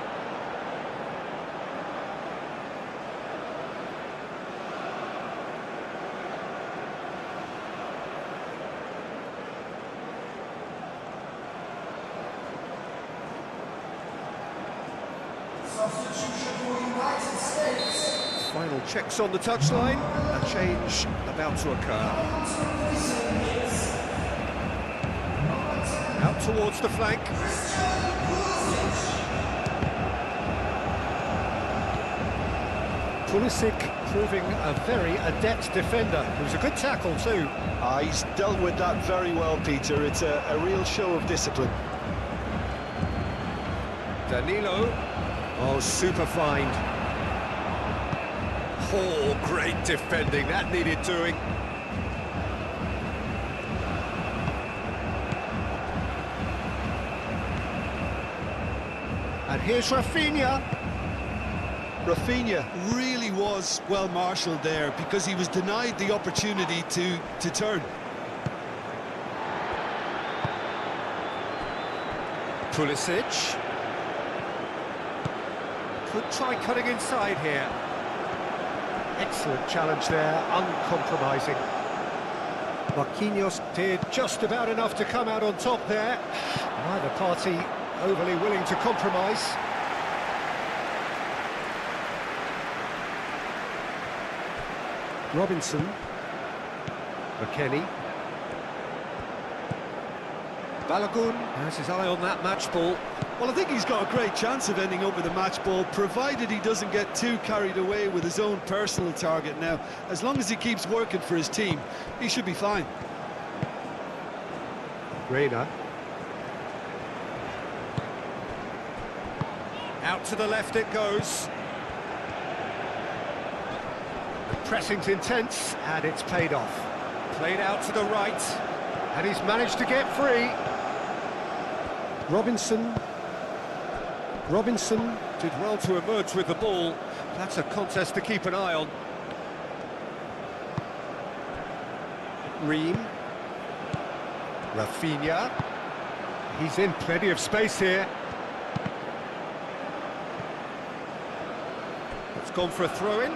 Substitution for United States. Final checks on the touchline. A change about to occur. Out towards the flank. Pulisic proving a very adept defender. It was a good tackle too. He's dealt with that very well, Peter. It's a real show of discipline. Danilo. Oh, super find. Oh, great defending. That needed doing. And here's Rafinha. Rafinha really was well marshalled there because he was denied the opportunity to turn. Pulisic. Could try cutting inside here. Excellent challenge there, uncompromising. Marquinhos did just about enough to come out on top there. Neither party overly willing to compromise. Robinson. McKennie. Balogun has his eye on that match ball. Well, I think he's got a great chance of ending up with a match ball, provided he doesn't get too carried away with his own personal target now. As long as he keeps working for his team, he should be fine. Reina. Out to the left it goes. The pressing's intense, and it's paid off. Played out to the right, and he's managed to get free. Robinson. Robinson did well to emerge with the ball. That's a contest to keep an eye on. Ream. Rafinha. He's in plenty of space here. It's gone for a throw-in.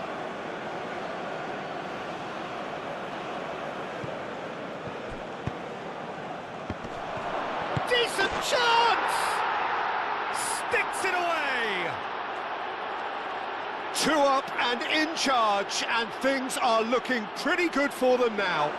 Decent chance! Sticks it away! 2 up and in charge, and things are looking pretty good for them now.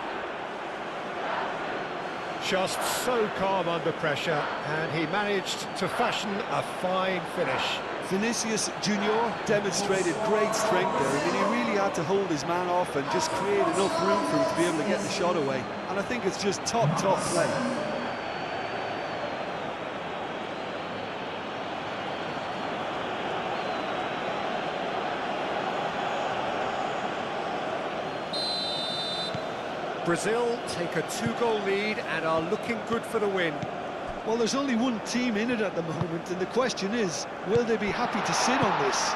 Just so calm under pressure, and he managed to fashion a fine finish. Vinicius Junior demonstrated great strength there. I mean, he really had to hold his man off and just create enough room for him to be able to get the shot away. And I think it's just top play. Brazil take a 2-goal lead and are looking good for the win. Well, there's only one team in it at the moment, and the question is, will they be happy to sit on this?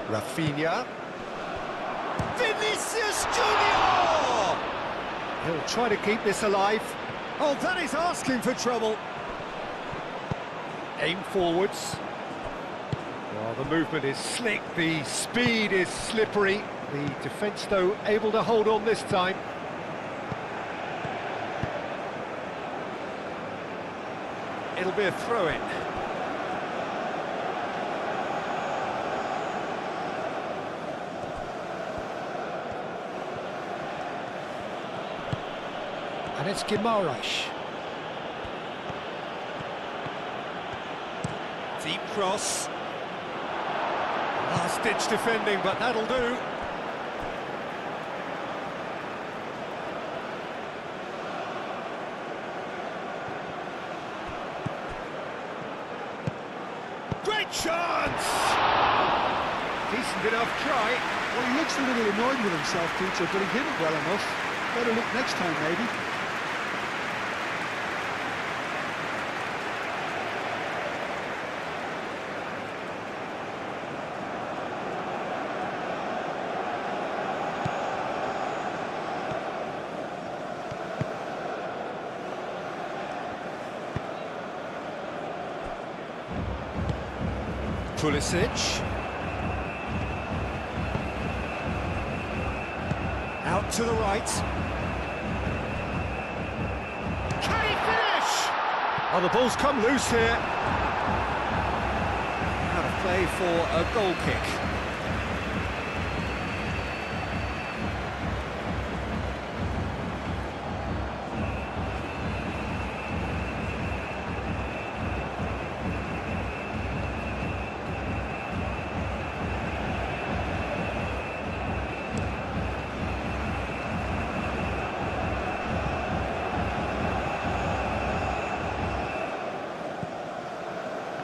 Rafinha. Vinicius Junior! He'll try to keep this alive. Oh, that is asking for trouble. Aim forwards. Well, the movement is slick, the speed is slippery. The defence, though, able to hold on this time. It'll be a throw-in. And it's Guimaraes. Deep cross. Last-ditch defending, but that'll do. Great chance! Decent enough try. Well, he looks a little annoyed with himself, Peter, but he hit it well enough. Better look next time, maybe. Pulisic. Out to the right. Can he finish? Oh, the ball's come loose here. Out of play for a goal kick.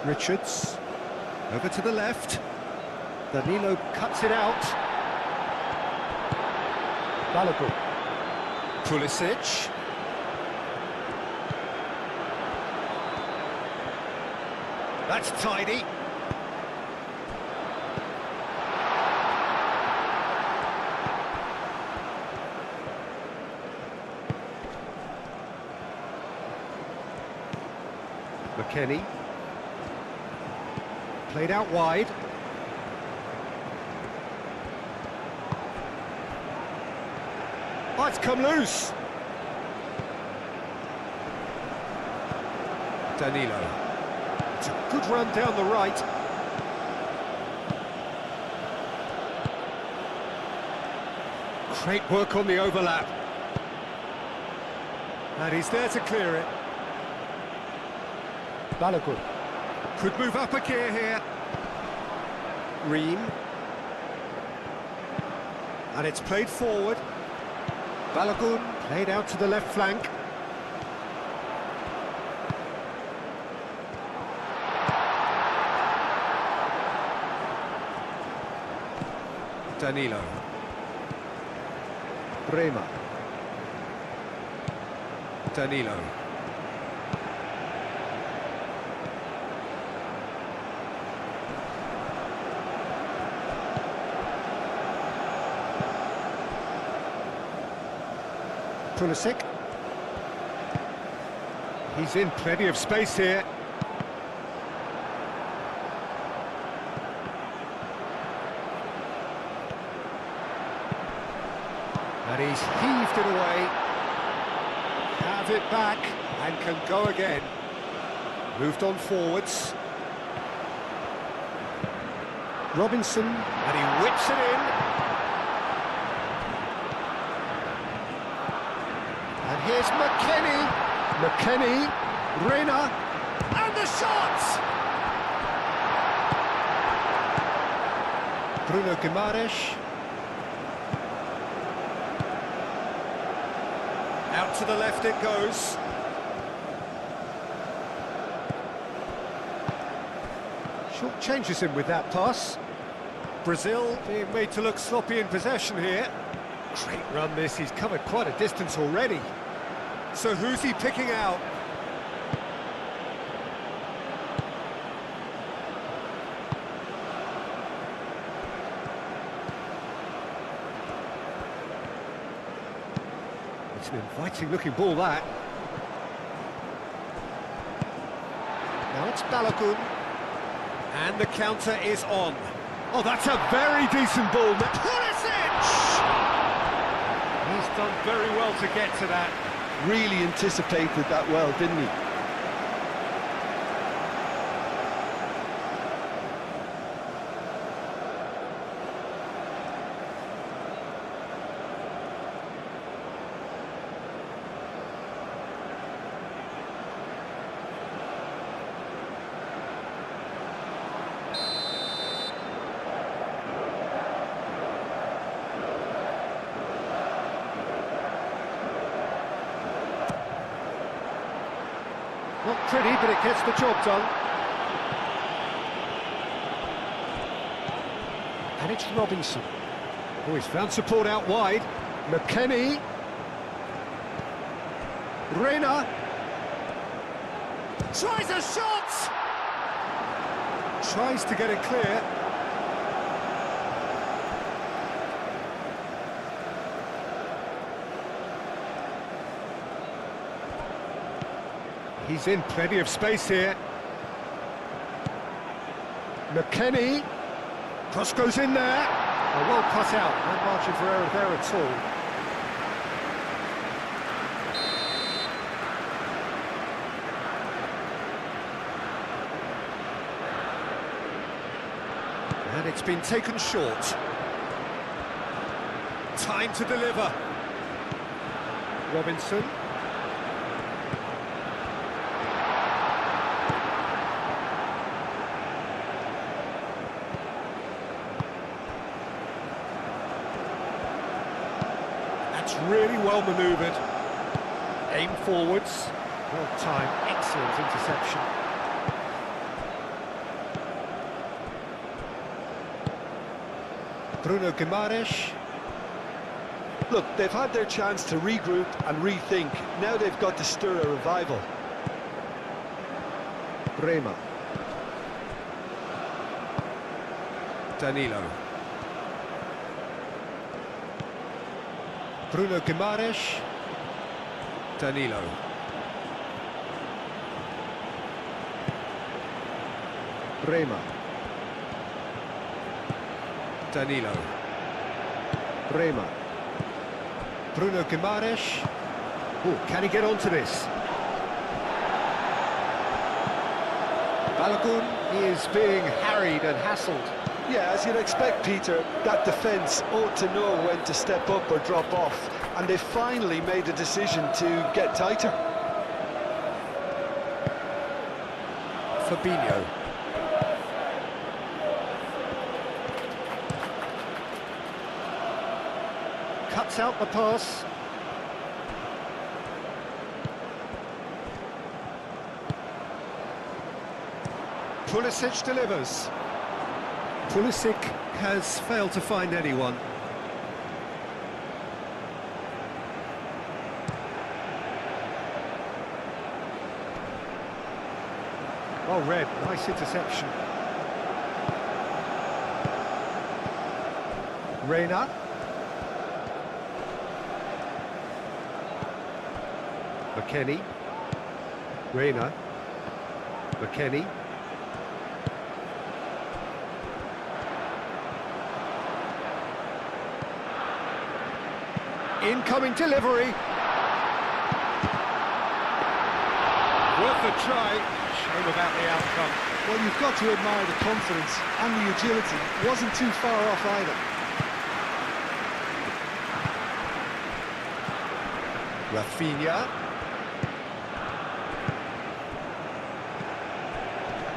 Richards, over to the left. Danilo cuts it out. Balogun. Pulisic. That's tidy. McKennie. Played out wide. Oh, it's come loose. Danilo. It's a good run down the right. Great work on the overlap. And he's there to clear it. Balogun. Could move up a gear here. Ream. And it's played forward. Balogun played out to the left flank. Danilo. Bremer. Danilo. Pulisic. He's in plenty of space here. And he's heaved it away. Have it back and can go again. Moved on forwards. Robinson, and he whips it in. And here's McKennie. McKennie, Reina, and the shot! Bruno Guimaraes. Out to the left it goes. Short changes him with that pass. Brazil being made to look sloppy in possession here. Great run this, he's covered quite a distance already. So who's he picking out? It's an inviting looking ball, that. Now it's Balogun. And the counter is on. Oh, that's a very decent ball. Pulisic! He's done very well to get to that. Really anticipated that well, didn't he? Not pretty, but it gets the job done. And it's Robinson. Oh, he's found support out wide. McKennie. Reina. Tries a shot! Tries to get it clear. He's in plenty of space here. McKennie. Cross goes in there. Oh, well cut out. No margin for error there at all. And it's been taken short. Time to deliver. Robinson. That's really well manoeuvred. Aim forwards. Well timed. Excellent interception. Bruno Guimaraes. Look, they've had their chance to regroup and rethink. Now they've got to stir a revival. Rema. Danilo. Bruno Guimaraes. Danilo. Rema. Danilo. Rema. Bruno Guimaraes. Oh, can he get onto this? Balogun is being harried and hassled. Yeah, as you'd expect, Peter, that defence ought to know when to step up or drop off, and they finally made a decision to get tighter. Fabinho. Cuts out the pass. Pulisic delivers. Pulisic has failed to find anyone. Well read, nice interception. Reina. McKennie. Reina. McKennie. Incoming delivery. Worth a try. Shame about the outcome. Well, you've got to admire the confidence and the agility. Wasn't too far off either. Rafinha.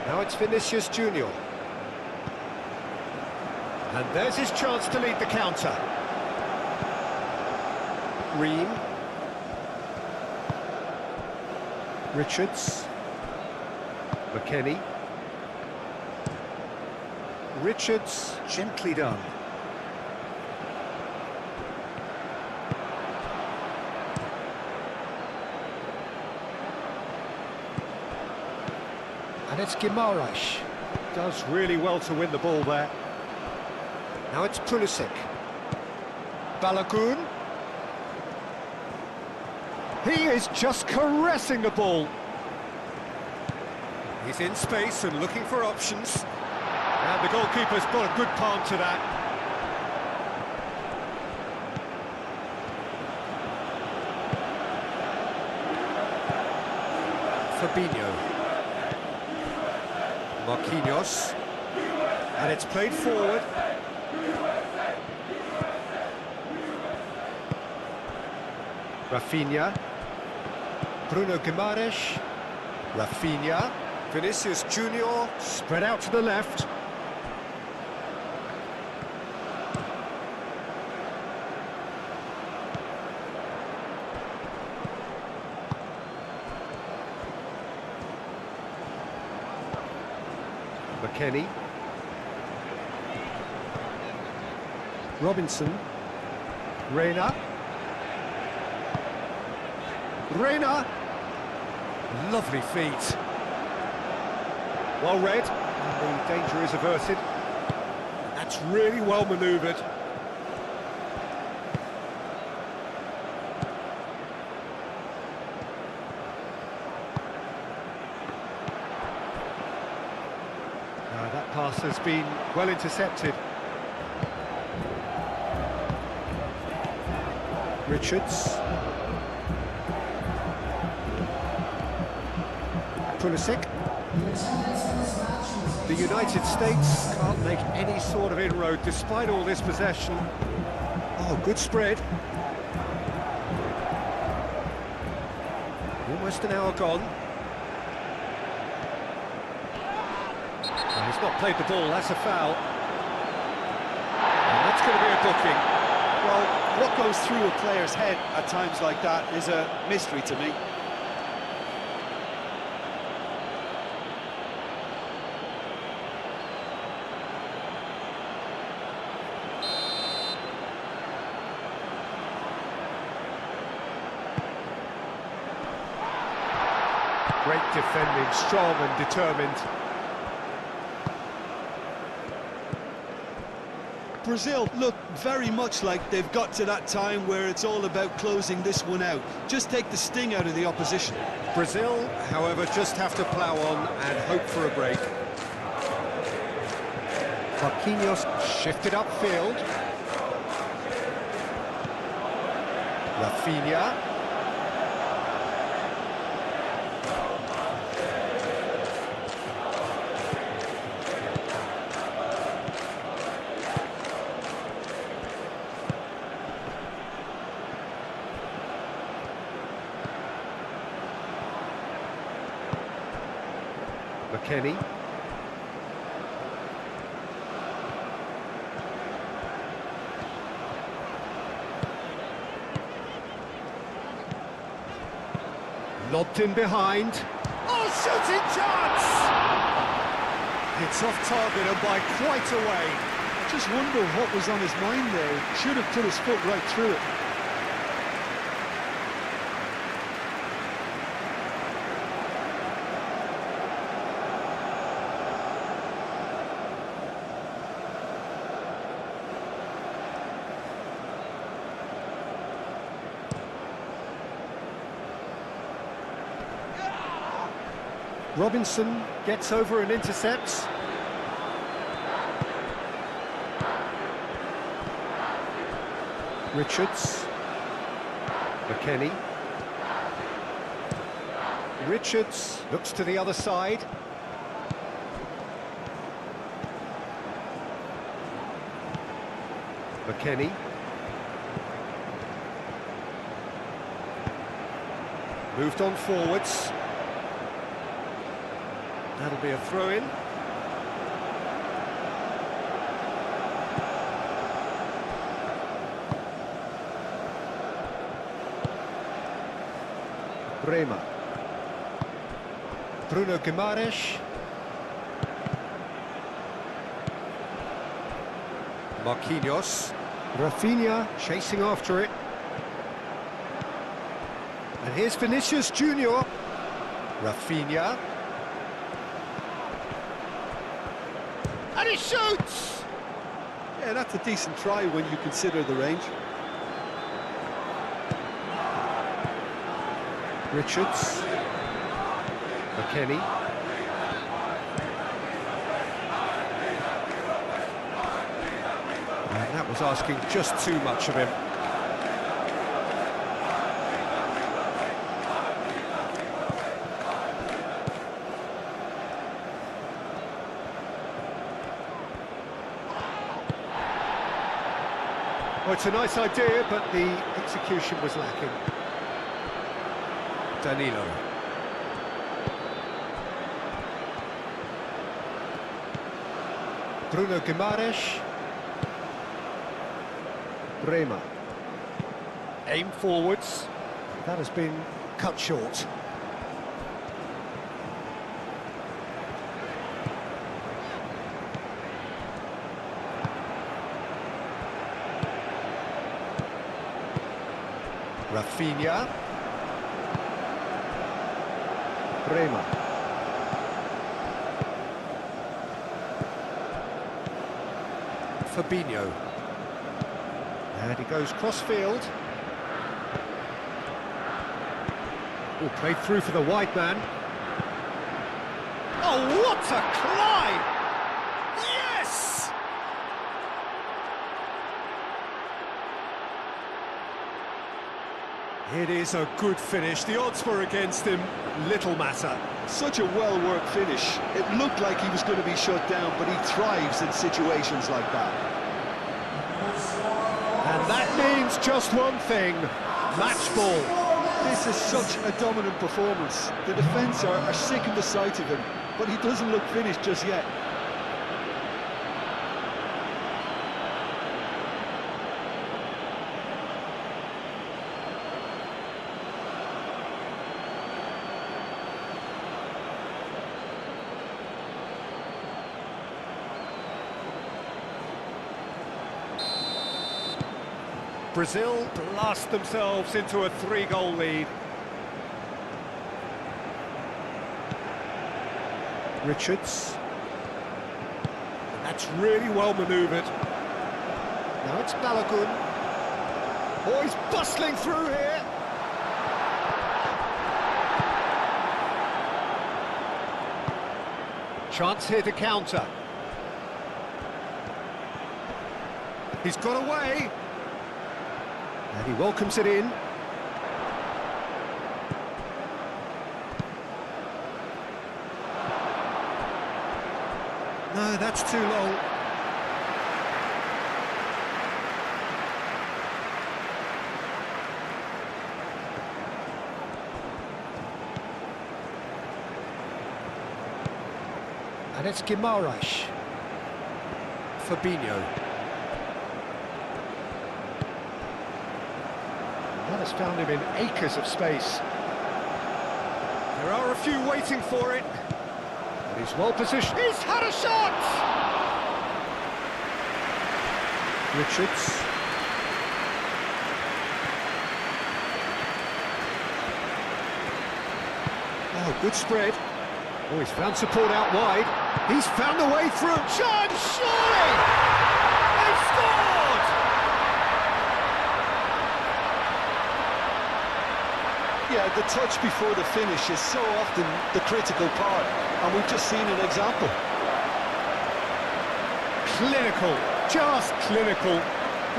Now it's Vinicius Junior. And there's his chance to lead the counter. Green. Richards. McKennie. Richards, gently done. And it's Guimaraes. Does really well to win the ball there. Now it's Pulisic. Balogun. He is just caressing the ball. He's in space and looking for options. And the goalkeeper's got a good palm to that. Fabinho. Marquinhos. And it's played forward. Rafinha. Bruno Guimaraes. Rafinha. Vinicius Junior. Spread out to the left. McKennie. Robinson. Reina. Reina. Lovely feet. Well read, and the danger is averted. That's really well manoeuvred. That pass has been well intercepted. Richards. Pulisic. The United States can't make any sort of inroad despite all this possession. Oh, good spread. Almost an hour gone. He's not played the ball, that's a foul. And that's going to be a booking. Well, what goes through a player's head at times like that is a mystery to me. Great defending, strong and determined. Brazil look very much like they've got to that time where it's all about closing this one out. Just take the sting out of the opposition. Brazil, however, just have to plough on and hope for a break. Marquinhos shifted upfield. Rafinha. McKennie. Lobbed in behind. Oh, shooting chance! It's off target and by quite a way. I just wonder what was on his mind there. He should have put his foot right through it. Robinson gets over and intercepts. Richards. McKennie. Richards looks to the other side. McKennie. Moved on forwards. That'll be a throw-in. Bremer. Bruno Guimaraes. Marquinhos. Rafinha chasing after it. And here's Vinicius Junior. Rafinha. And he shoots! Yeah, that's a decent try when you consider the range. Richards. McKennie. And that was asking just too much of him. Well, it's a nice idea, but the execution was lacking. Danilo. Bruno Guimaraes. Bremer. Aim forwards. That has been cut short. Rafinha. Bremer. Fabinho. And he goes cross-field. Oh, played through for the wide man. Oh, what a climb! Yes! It is a good finish. The odds were against him. Little matter. Such a well-worked finish. It looked like he was going to be shut down, but he thrives in situations like that. And that means just one thing. Match ball. This is such a dominant performance. The defence are sick of the sight of him, but he doesn't look finished just yet. Brazil blast themselves into a 3-goal lead. Richards. And that's really well manoeuvred. Now it's Balogun. Oh, he's bustling through here. Chance here to counter. He's got away. And he welcomes it in. No, that's too long. And it's Guimaraes. Fabinho. That has found him in acres of space. There are a few waiting for it. But he's well positioned. He's had a shot! Richards. Oh, good spread. Oh, he's found support out wide. He's found a way through. Chance, surely! They've scored! Yeah, the touch before the finish is so often the critical part, and we've just seen an example. Clinical, just clinical.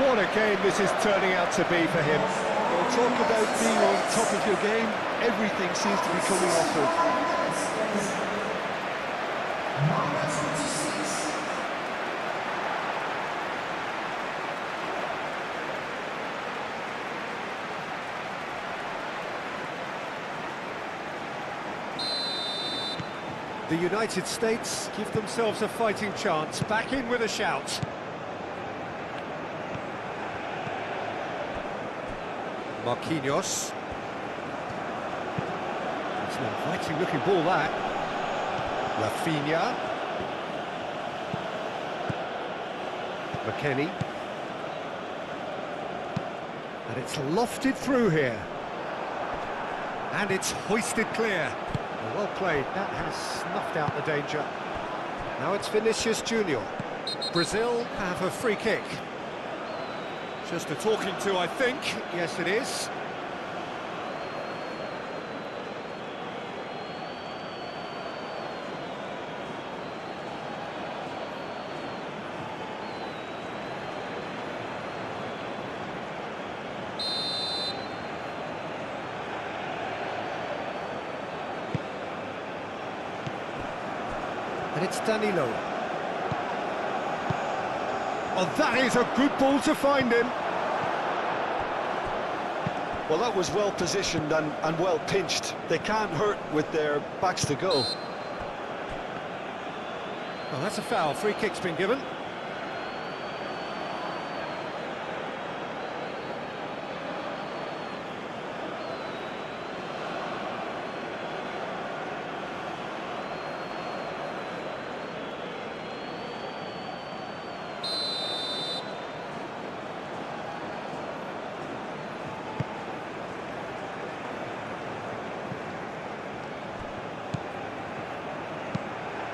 What a game this is turning out to be for him. Well, talk about being on top of your game. Everything seems to be coming off him. The United States give themselves a fighting chance, back in with a shout. Marquinhos. It's an inviting looking ball, that. Rafinha. McKennie. And it's lofted through here. And it's hoisted clear. Well played, that has snuffed out the danger. Now it's Vinicius Junior. Brazil have a free kick. Just a talking to, I think. Yes, it is. And it's Danilo. Oh, that is a good ball to find him. Well, that was well positioned and well pinched. They can't hurt with their backs to goal. Well, that's a foul. Free kick's been given.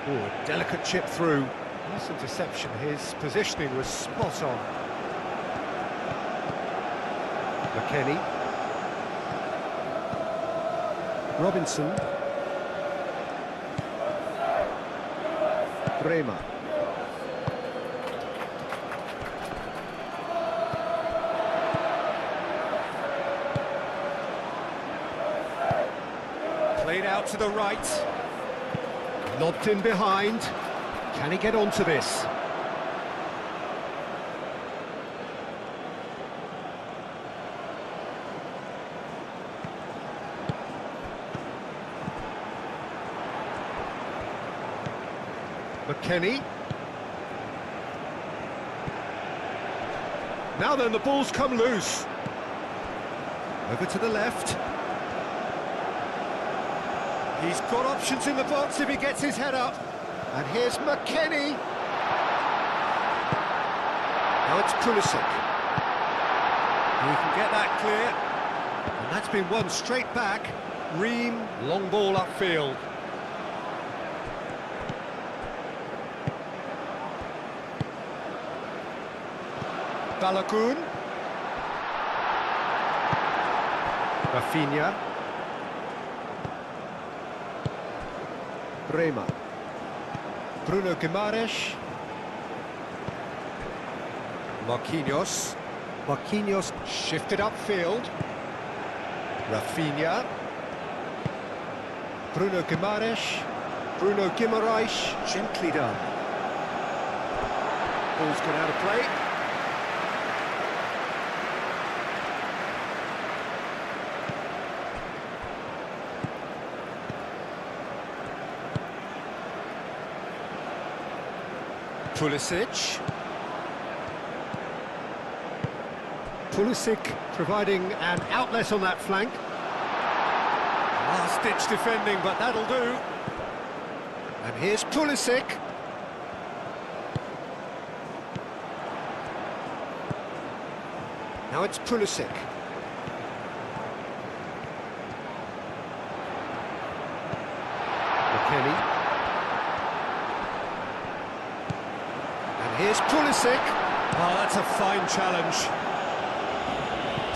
Oh, a delicate chip through. Nice interception. His positioning was spot on. McKennie. Robinson. Bremer. Played out to the right. Lobbed in behind. Can he get onto this? McKennie. Now then, the ball's come loose. Over to the left. He's got options in the box if he gets his head up. And here's McKennie. Now it's Pulisic. He can get that clear. And that's been won straight back. Ream, long ball upfield. Balogun. Rafinha. Bremer. Bruno Guimaraes. Marquinhos. Marquinhos shifted upfield. Rafinha. Bruno Guimaraes. Bruno Guimaraes. Gently done. Ball's gone out of play. Pulisic. Pulisic providing an outlet on that flank. Last-ditch defending, but that'll do. And here's Pulisic. Now it's Pulisic. McKennie. Here's Pulisic. Oh, that's a fine challenge.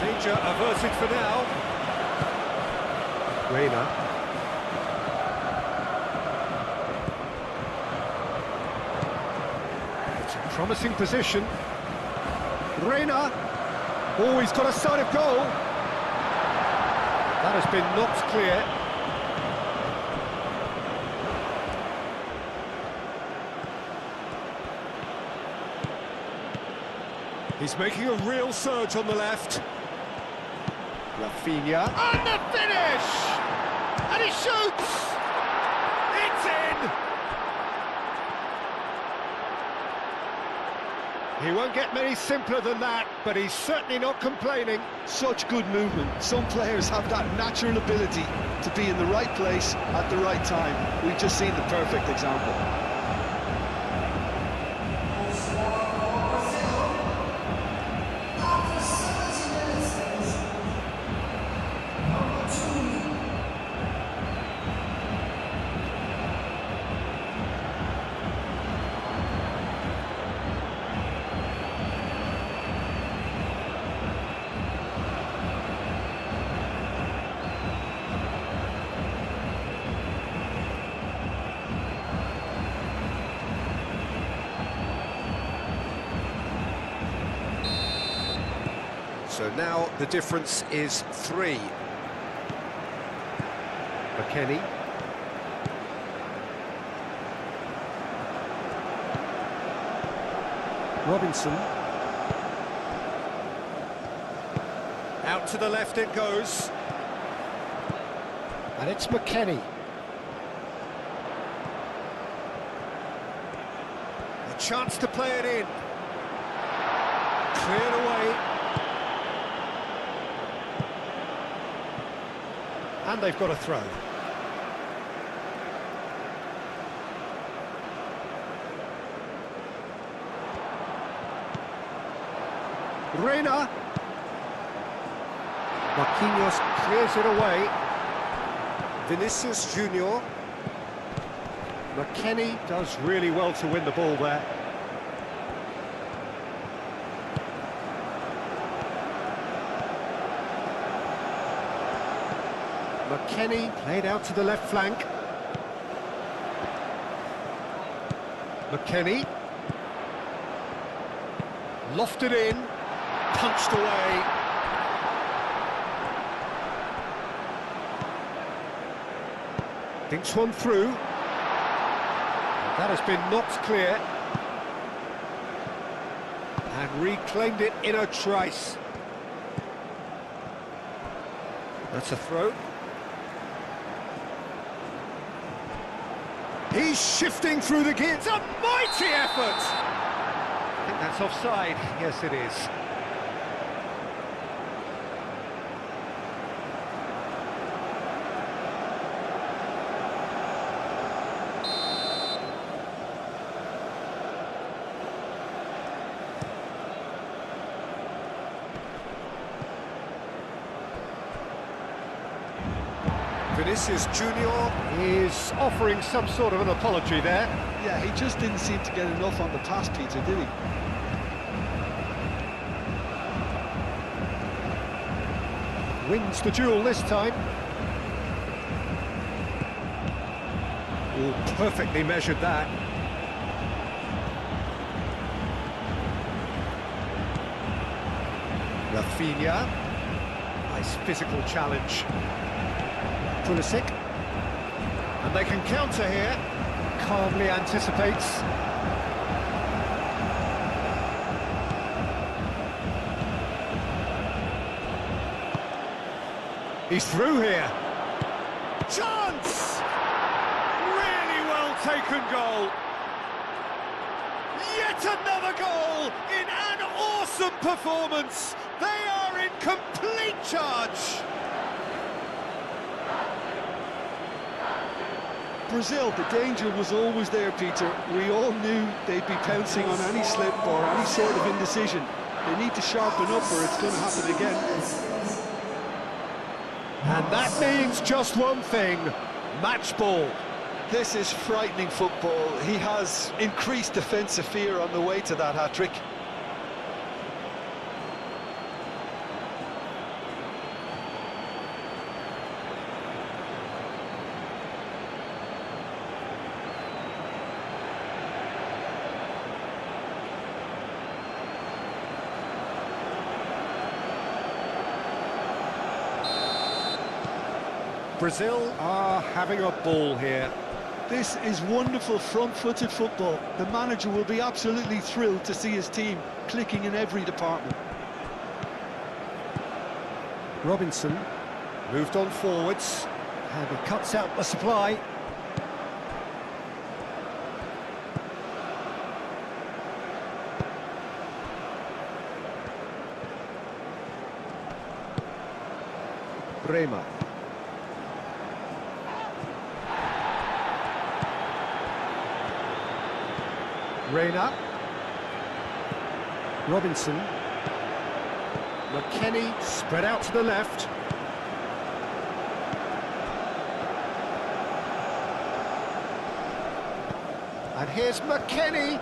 Danger averted for now. Reina. It's a promising position. Reina. Oh, he's got a sight of goal. That has been knocked clear. He's making a real surge on the left. Rafinha. And the finish! And he shoots! It's in! He won't get many simpler than that, but he's certainly not complaining. Such good movement. Some players have that natural ability to be in the right place at the right time. We've just seen the perfect example. So now the difference is 3. McKennie. Robinson. Out to the left it goes. And it's McKennie. A chance to play it in. Cleared away. And they've got a throw. Reina. Marquinhos clears it away. Vinicius Junior. McKennie does really well to win the ball there. McKennie played out to the left flank. McKennie. Lofted in. Punched away. Thinks one through. That has been knocked clear. And reclaimed it in a trice. That's a throw. He's shifting through the gears. A mighty effort! I think that's offside. Yes, it is. Vinicius Junior is offering some sort of an apology there. Yeah, he just didn't seem to get enough on the pass, Peter, did he? Wins the duel this time. Oh, perfectly measured that. Rafinha. Nice physical challenge. Pulisic. And they can counter here. Calmly anticipates. He's through here. Chance! Really well taken goal. Yet another goal in an awesome performance. They are in complete charge. Brazil, the danger was always there, Peter. We all knew they'd be pouncing on any slip or any sort of indecision. They need to sharpen up or it's going to happen again. And that means just one thing, match ball. This is frightening football. He has increased defensive fear on the way to that hat-trick. Brazil are having a ball here. This is wonderful front-footed football. The manager will be absolutely thrilled to see his team clicking in every department. Robinson moved on forwards, and he cuts out the supply. Bremer. Reina. Robinson. McKennie spread out to the left. And here's McKennie.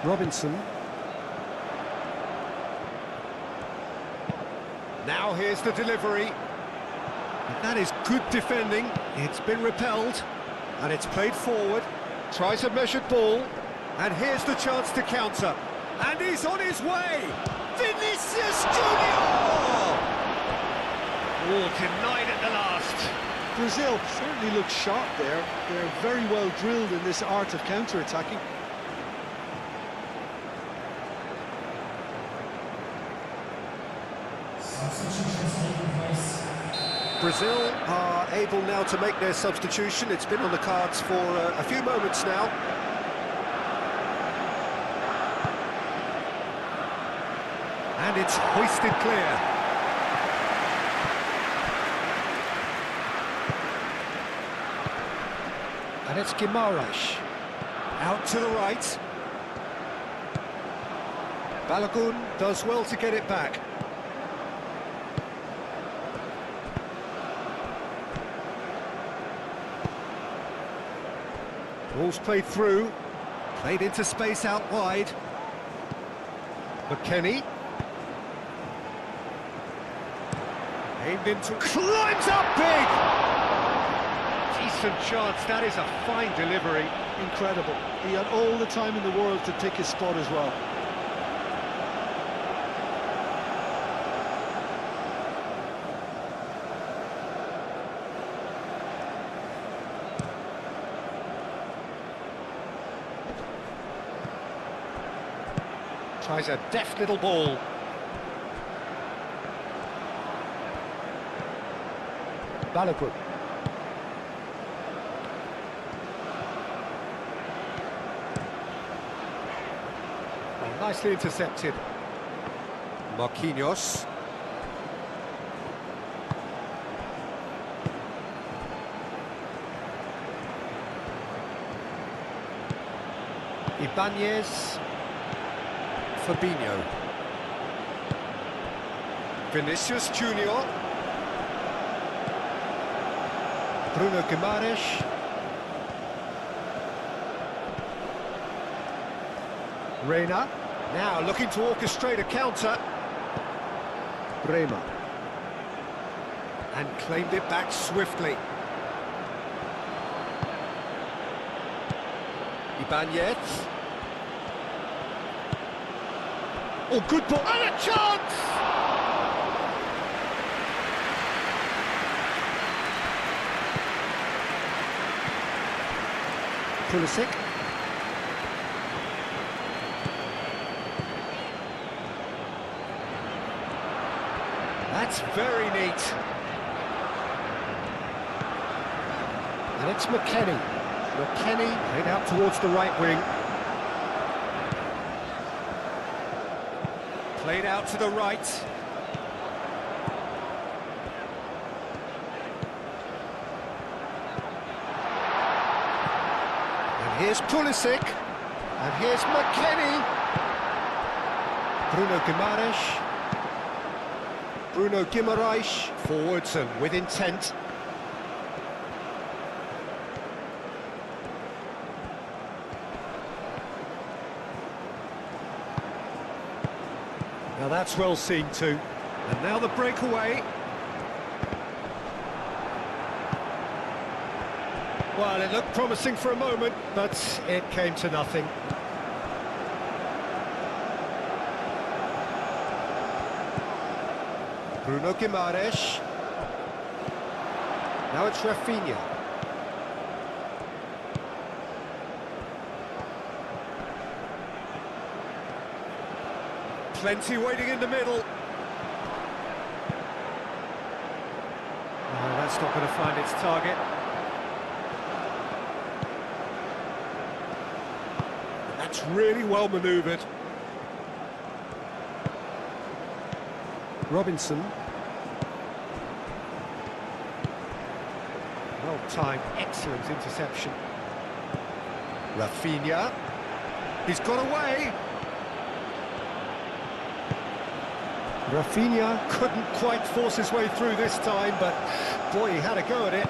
Robinson. Now here's the delivery. And that is good defending. It's been repelled. And it's played forward. Tries a measured ball. And here's the chance to counter. And he's on his way. Vinicius Junior! Oh, denied at the last. Brazil certainly look sharp there. They're very well drilled in this art of counter-attacking. Substitutions taking place. Brazil are able now to make their substitution. It's been on the cards for a few moments now. And it's hoisted clear. And it's Guimaraes. Out to the right. Balogun does well to get it back. Ball's played through, played into space out wide. McKennie. Aimed into... climbs up big! Decent chance, that is a fine delivery. Incredible. He had all the time in the world to pick his spot as well. Tries a deft little ball. Balogun. Well, nicely intercepted. Marquinhos. Ibanez. Fabinho. Vinicius Junior. Bruno Guimaraes. Reina. Now looking to orchestrate a counter. Bremer. And claimed it back swiftly. Ibanez. Oh, good ball, and a chance! Pulisic. That's very neat. And it's McKennie. McKennie played out towards the right wing. Played out to the right. And here's Pulisic. And here's McKennie. Bruno Guimaraes. Bruno Guimaraes. Forwards and with intent. Now that's well seen too. And now the breakaway. Well, it looked promising for a moment, but it came to nothing. Bruno Guimaraes. Now it's Rafinha. Plenty waiting in the middle. No, that's not going to find its target. That's really well manoeuvred. Robinson. Well timed, excellent interception. Rafinha. He's got away. Rafinha couldn't quite force his way through this time, but boy, he had a go at it.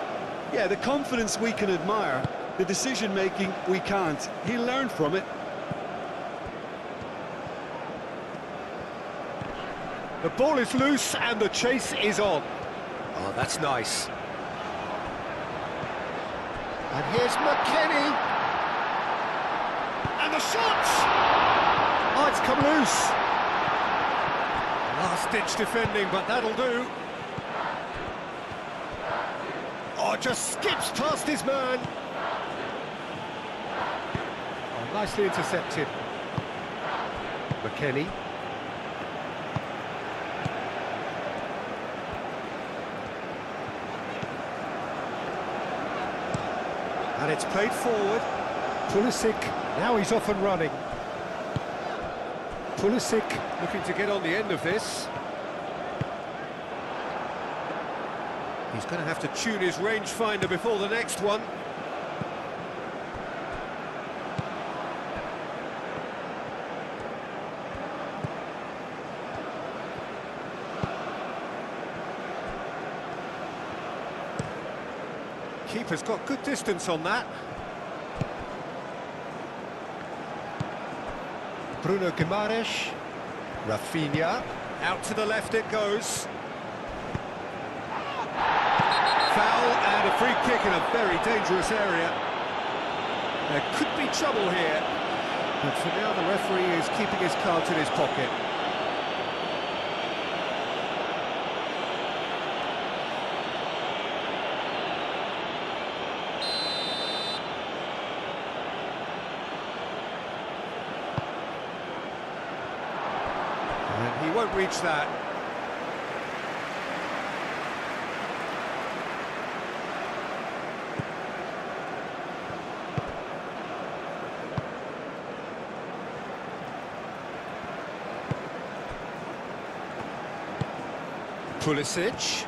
Yeah, the confidence we can admire, the decision-making we can't. He learned from it. The ball is loose and the chase is on. Oh, that's nice. And here's McKennie. And the shot! Oh, it's come loose. Last-ditch defending, but that'll do. Oh, just skips past his man. Oh, nicely intercepted. McKennie. And it's played forward. Pulisic, now he's off and running. Pulisic looking to get on the end of this. He's going to have to tune his rangefinder before the next one. Keeper's got good distance on that. Bruno Guimaraes. Rafinha. Out to the left it goes. Foul and a free kick in a very dangerous area. There could be trouble here. But for now the referee is keeping his cards in his pocket. And he won't reach that. Pulisic.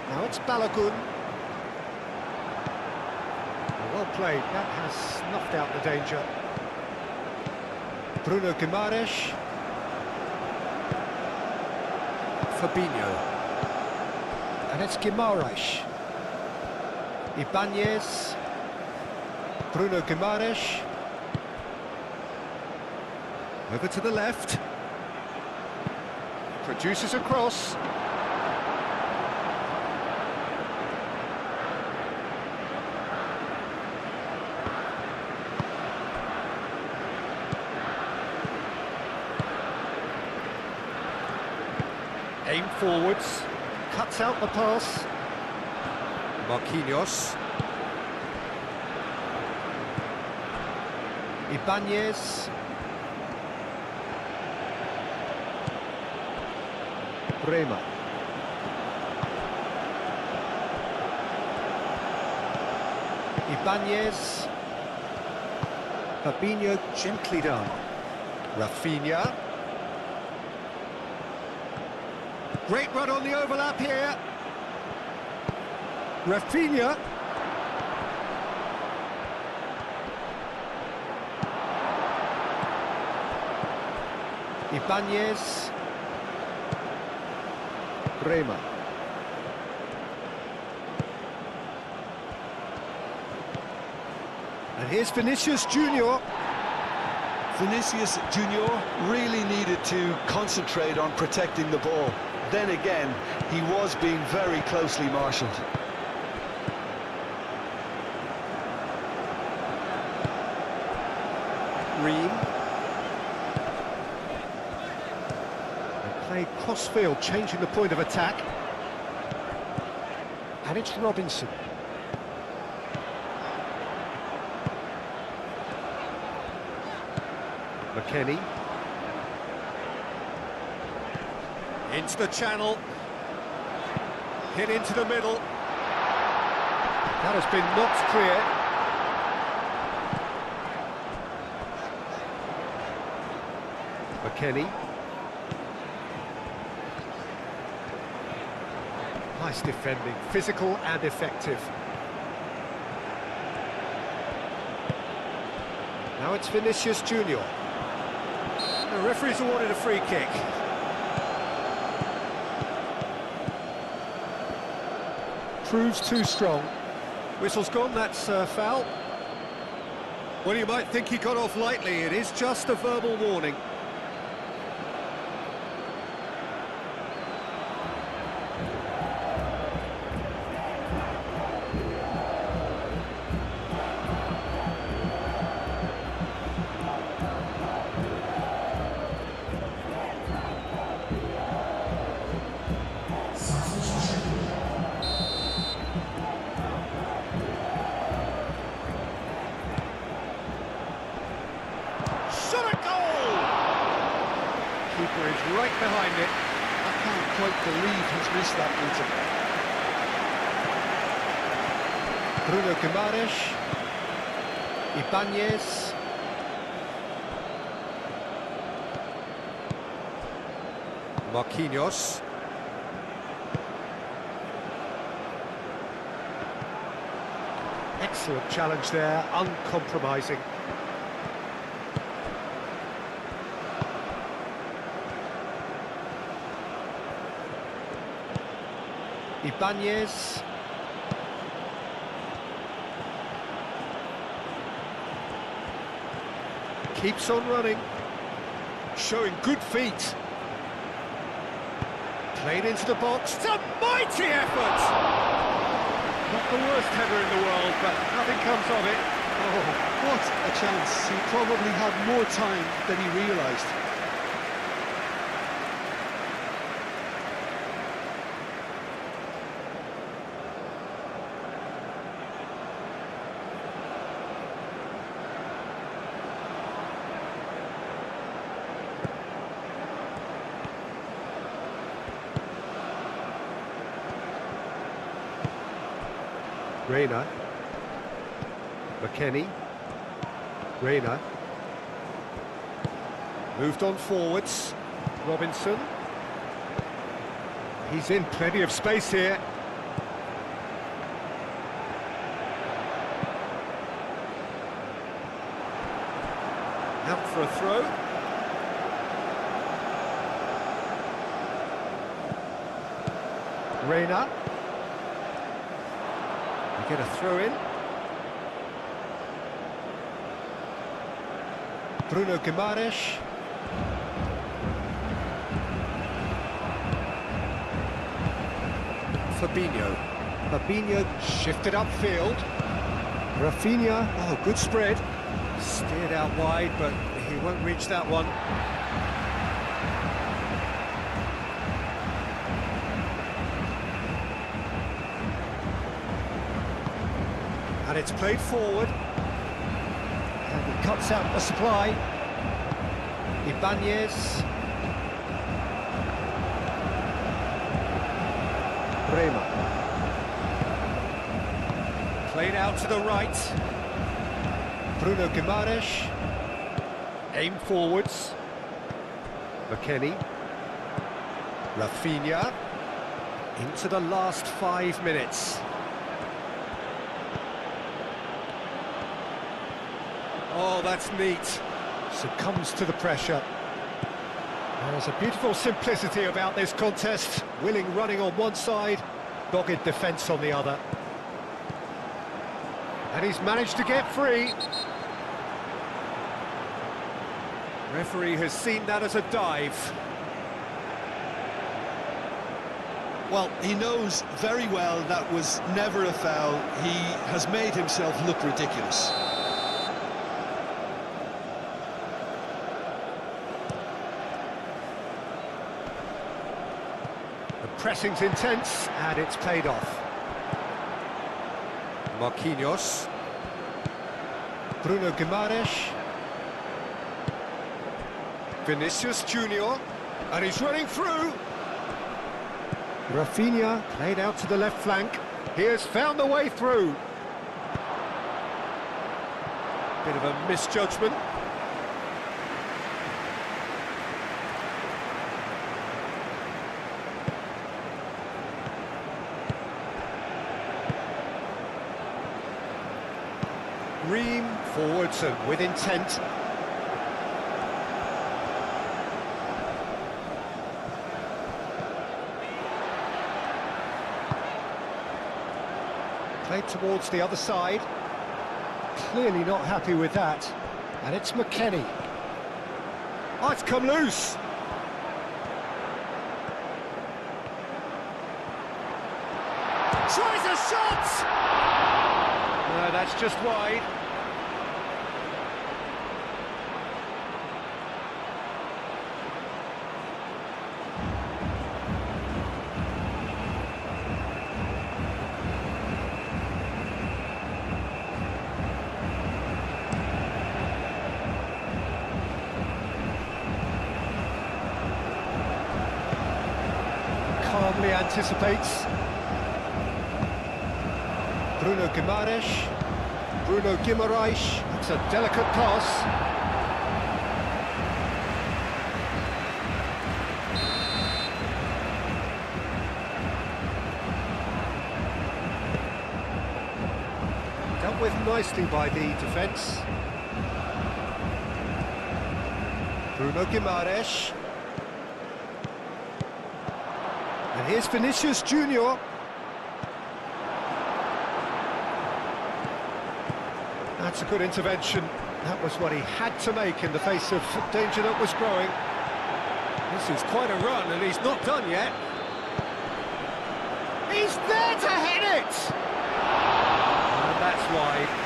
Now it's Balogun. Well played, that has snuffed out the danger. Bruno Guimaraes. Fabinho. And it's Guimaraes. Ibanez. Bruno Guimaraes. Over to the left. Produces a cross. Aim forwards, cuts out the pass. Marquinhos. Ibanez. Bremer. Ibanez. Fabinho gently done. Rafinha. Great run on the overlap here. Rafinha. Ibanez. Bremer. And here's Vinicius Junior. Vinicius Junior really needed to concentrate on protecting the ball. Then again, he was being very closely marshalled. Ream. And played cross-field, changing the point of attack. And it's Robinson. McKennie. Into the channel. Hit into the middle. That has been knocked clear. McKennie. Nice defending, physical and effective. Now it's Vinicius Junior. The referee's awarded a free kick. Proves too strong. Whistle's gone, that's foul. Well, you might think he got off lightly. It is just a verbal warning. quite believe he's missed that meeting. Bruno Guimaraes. Ibanez. Marquinhos. Excellent challenge there, uncompromising. Ibanez. Keeps on running, showing good feet. Played into the box. It's a mighty effort! Not the worst header in the world, but nothing comes of it. Oh, what a chance. He probably had more time than he realised. Reina. McKennie. Reina. Moved on forwards. Robinson. He's in plenty of space here. Out for a throw. Reina. Get a throw in. Bruno Guimaraes. Fabinho shifted upfield. Rafinha, oh, good spread. Steered out wide, but he won't reach that one. And it's played forward. And he cuts out the supply. Ibanez. Bremer. Played out to the right. Bruno Guimaraes. Aim forwards. McKennie. Rafinha. Into the last 5 minutes. Oh, that's neat. Succumbs to the pressure. There's a beautiful simplicity about this contest. Willing running on one side, dogged defence on the other. And he's managed to get free. Referee has seen that as a dive. Well, he knows very well that was never a foul. He has made himself look ridiculous. Pressing's intense, and it's played off. Marquinhos. Bruno Guimaraes. Vinicius Junior. And he's running through. Rafinha played out to the left flank. He has found the way through. Bit of a misjudgment. Ream forwards and with intent. Played towards the other side. Clearly not happy with that. And it's McKennie. Oh, it's come loose. Tries a shot! No, that's just wide. certainly anticipates. Bruno Guimaraes. Bruno Guimaraes. It's a delicate pass. Dealt with nicely by the defence. Bruno Guimaraes. And here's Vinicius Junior. That's a good intervention. That was what he had to make in the face of danger that was growing. This is quite a run, and he's not done yet. He's there to head it! And that's wide.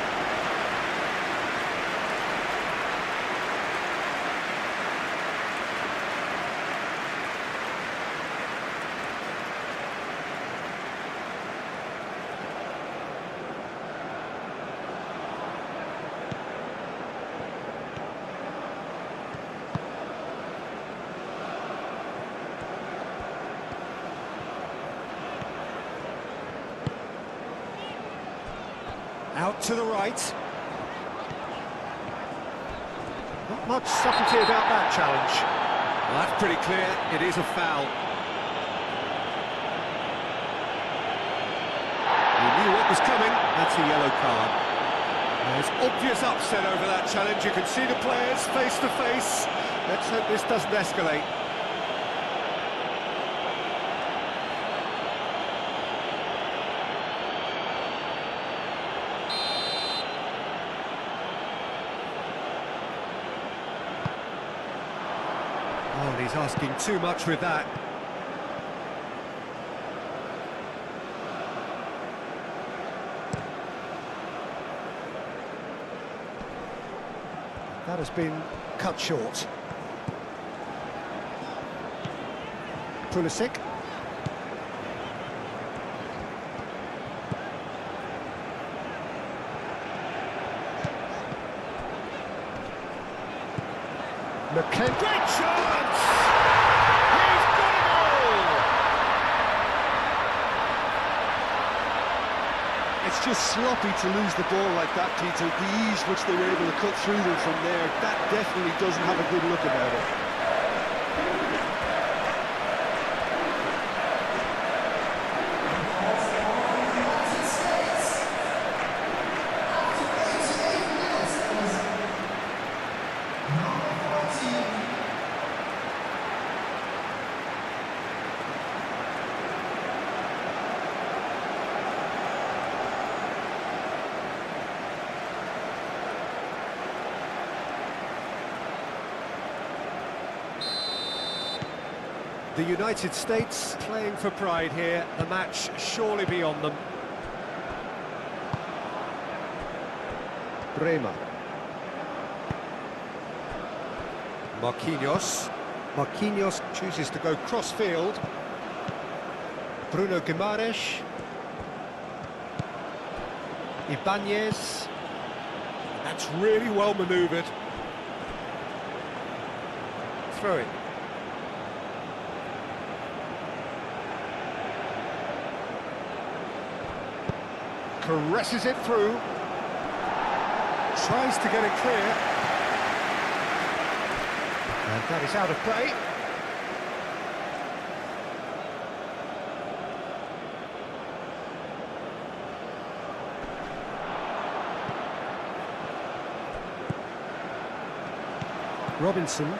Out to the right. Not much subtlety about that challenge. Well, that's pretty clear. It is a foul. He knew what was coming. That's a yellow card. There's obvious upset over that challenge. You can see the players face to face. Let's hope this doesn't escalate. Oh, he's asking too much with that. That has been cut short. Pulisic. McKenna. Great chance! He's got a goal! It's just sloppy to lose the ball like that, Peter. The ease which they were able to cut through them from there, that definitely doesn't have a good look about it. The United States playing for pride here. The match surely beyond them. Bremer. Marquinhos. Marquinhos chooses to go cross-field. Bruno Guimaraes. Ibanez. That's really well manoeuvred. Throw it. Caresses it through. Tries to get it clear. And that is out of play. Robinson.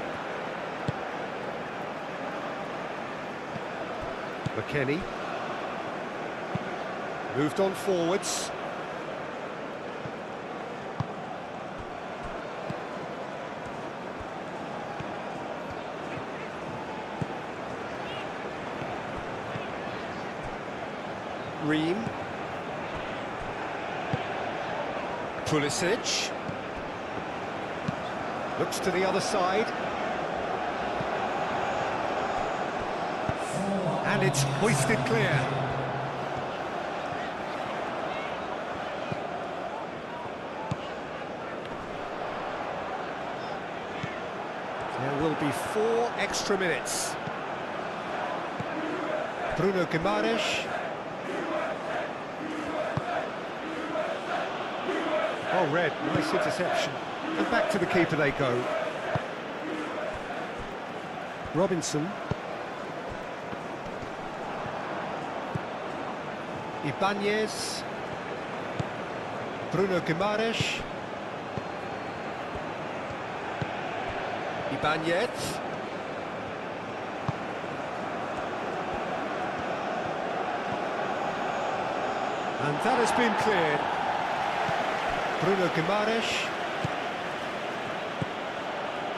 McKennie. Moved on forwards. Ream. Pulisic. Looks to the other side. And it's hoisted clear. There will be 4 extra minutes. Bruno Guimaraes. Oh, red, nice interception. And back to the keeper they go. Robinson. Ibanez. Bruno Guimaraes. Ibanez. And that has been cleared. Bruno Guimaraes.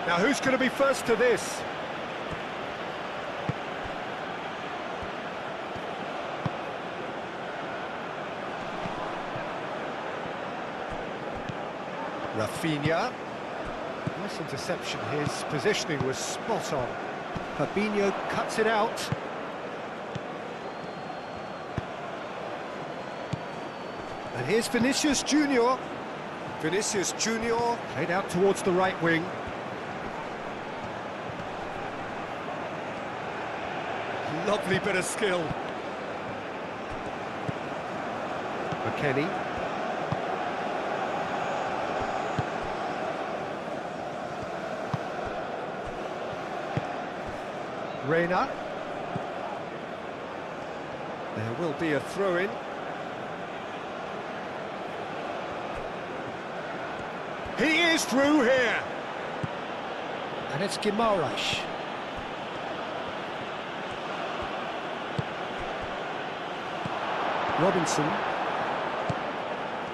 Now who's going to be first to this? Rafinha. Nice interception, his positioning was spot on. Fabinho cuts it out. And here's Vinicius Junior. Vinicius Junior played out towards the right wing. Lovely bit of skill. McKennie. Reina. There will be a throw-in. He is through here. And it's Guimaraes. Robinson.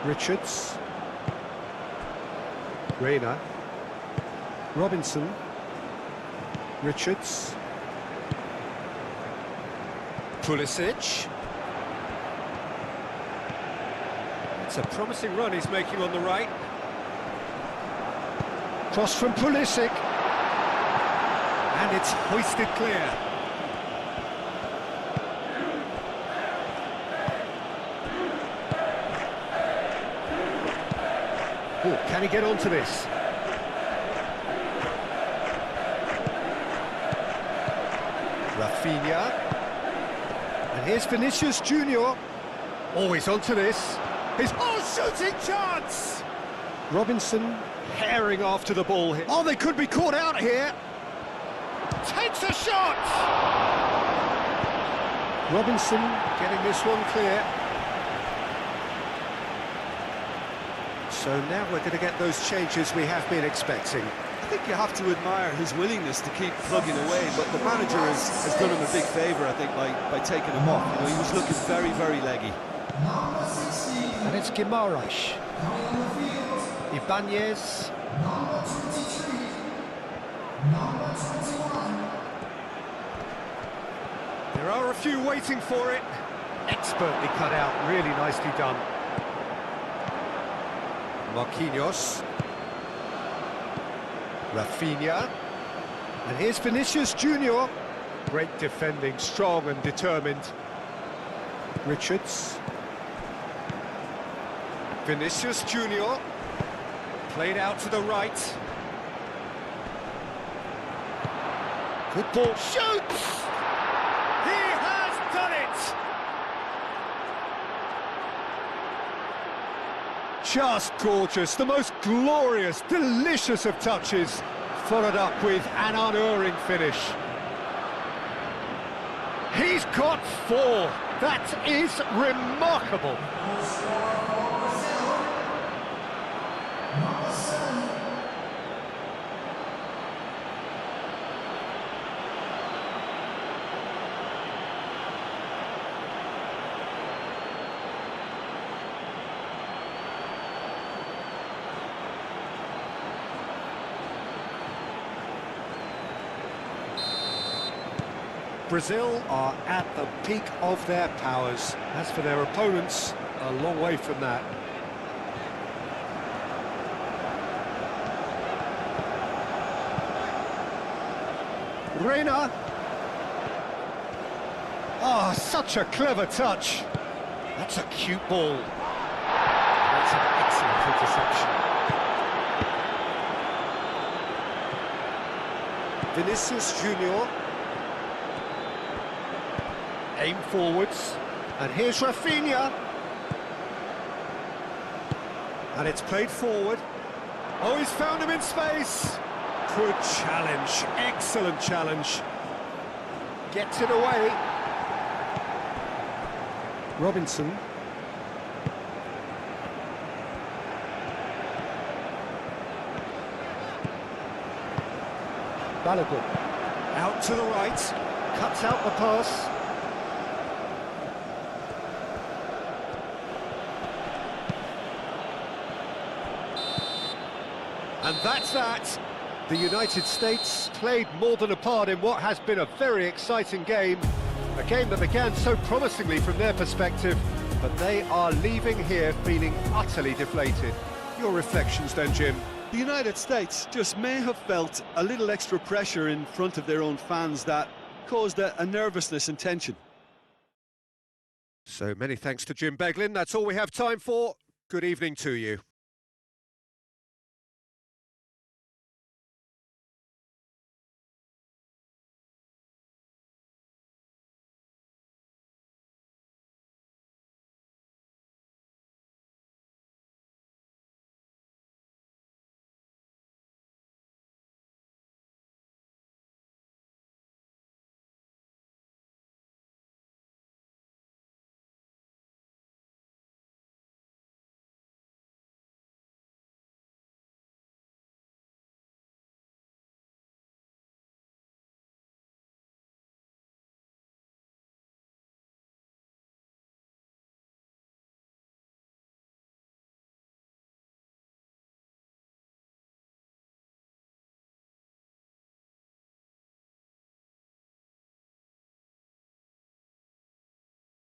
Richards. Reina. Robinson. Richards. Pulisic. It's a promising run he's making on the right. Cross from Pulisic. And it's hoisted clear. Oh, can he get onto this? Rafinha. And here's Vinicius Junior. Always onto this. His shooting chance! Robinson herring after the ball here. Oh, they could be caught out here. Takes a shot! Robinson getting this one clear. So now we're going to get those changes we have been expecting. I think you have to admire his willingness to keep plugging away, but the manager has done him a big favour, I think, by taking him off. You know, he was looking very, very leggy. Number 16. And it's Guimaraes. Coming on the field. Ibanez. Number 23. Number 21. There are a few waiting for it. Expertly cut out, really nicely done. Marquinhos. Rafinha. And here's Vinicius Junior. Great defending, strong and determined. Richards. Vinicius Junior. Played out to the right. Good ball. Shoots! He has done it! Just gorgeous, the most glorious, delicious of touches, followed up with an unerring finish. He's got 4. That is remarkable. Number 7. Brazil are at the peak of their powers. As for their opponents, a long way from that. Reina. Oh, such a clever touch. That's a cute ball. That's an excellent interception. Vinicius Junior. Aim forwards. And here's Rafinha. And it's played forward. Oh, he's found him in space. Good challenge, excellent challenge. Gets it away. Robinson. Balogun. Out to the right. Cuts out the pass. And that's that. The United States played more than a part in what has been a very exciting game. A game that began so promisingly from their perspective, but they are leaving here feeling utterly deflated. Your reflections then, Jim? The United States just may have felt a little extra pressure in front of their own fans that caused a nervousness and tension. So many thanks to Jim Beglin. That's all we have time for. Good evening to you.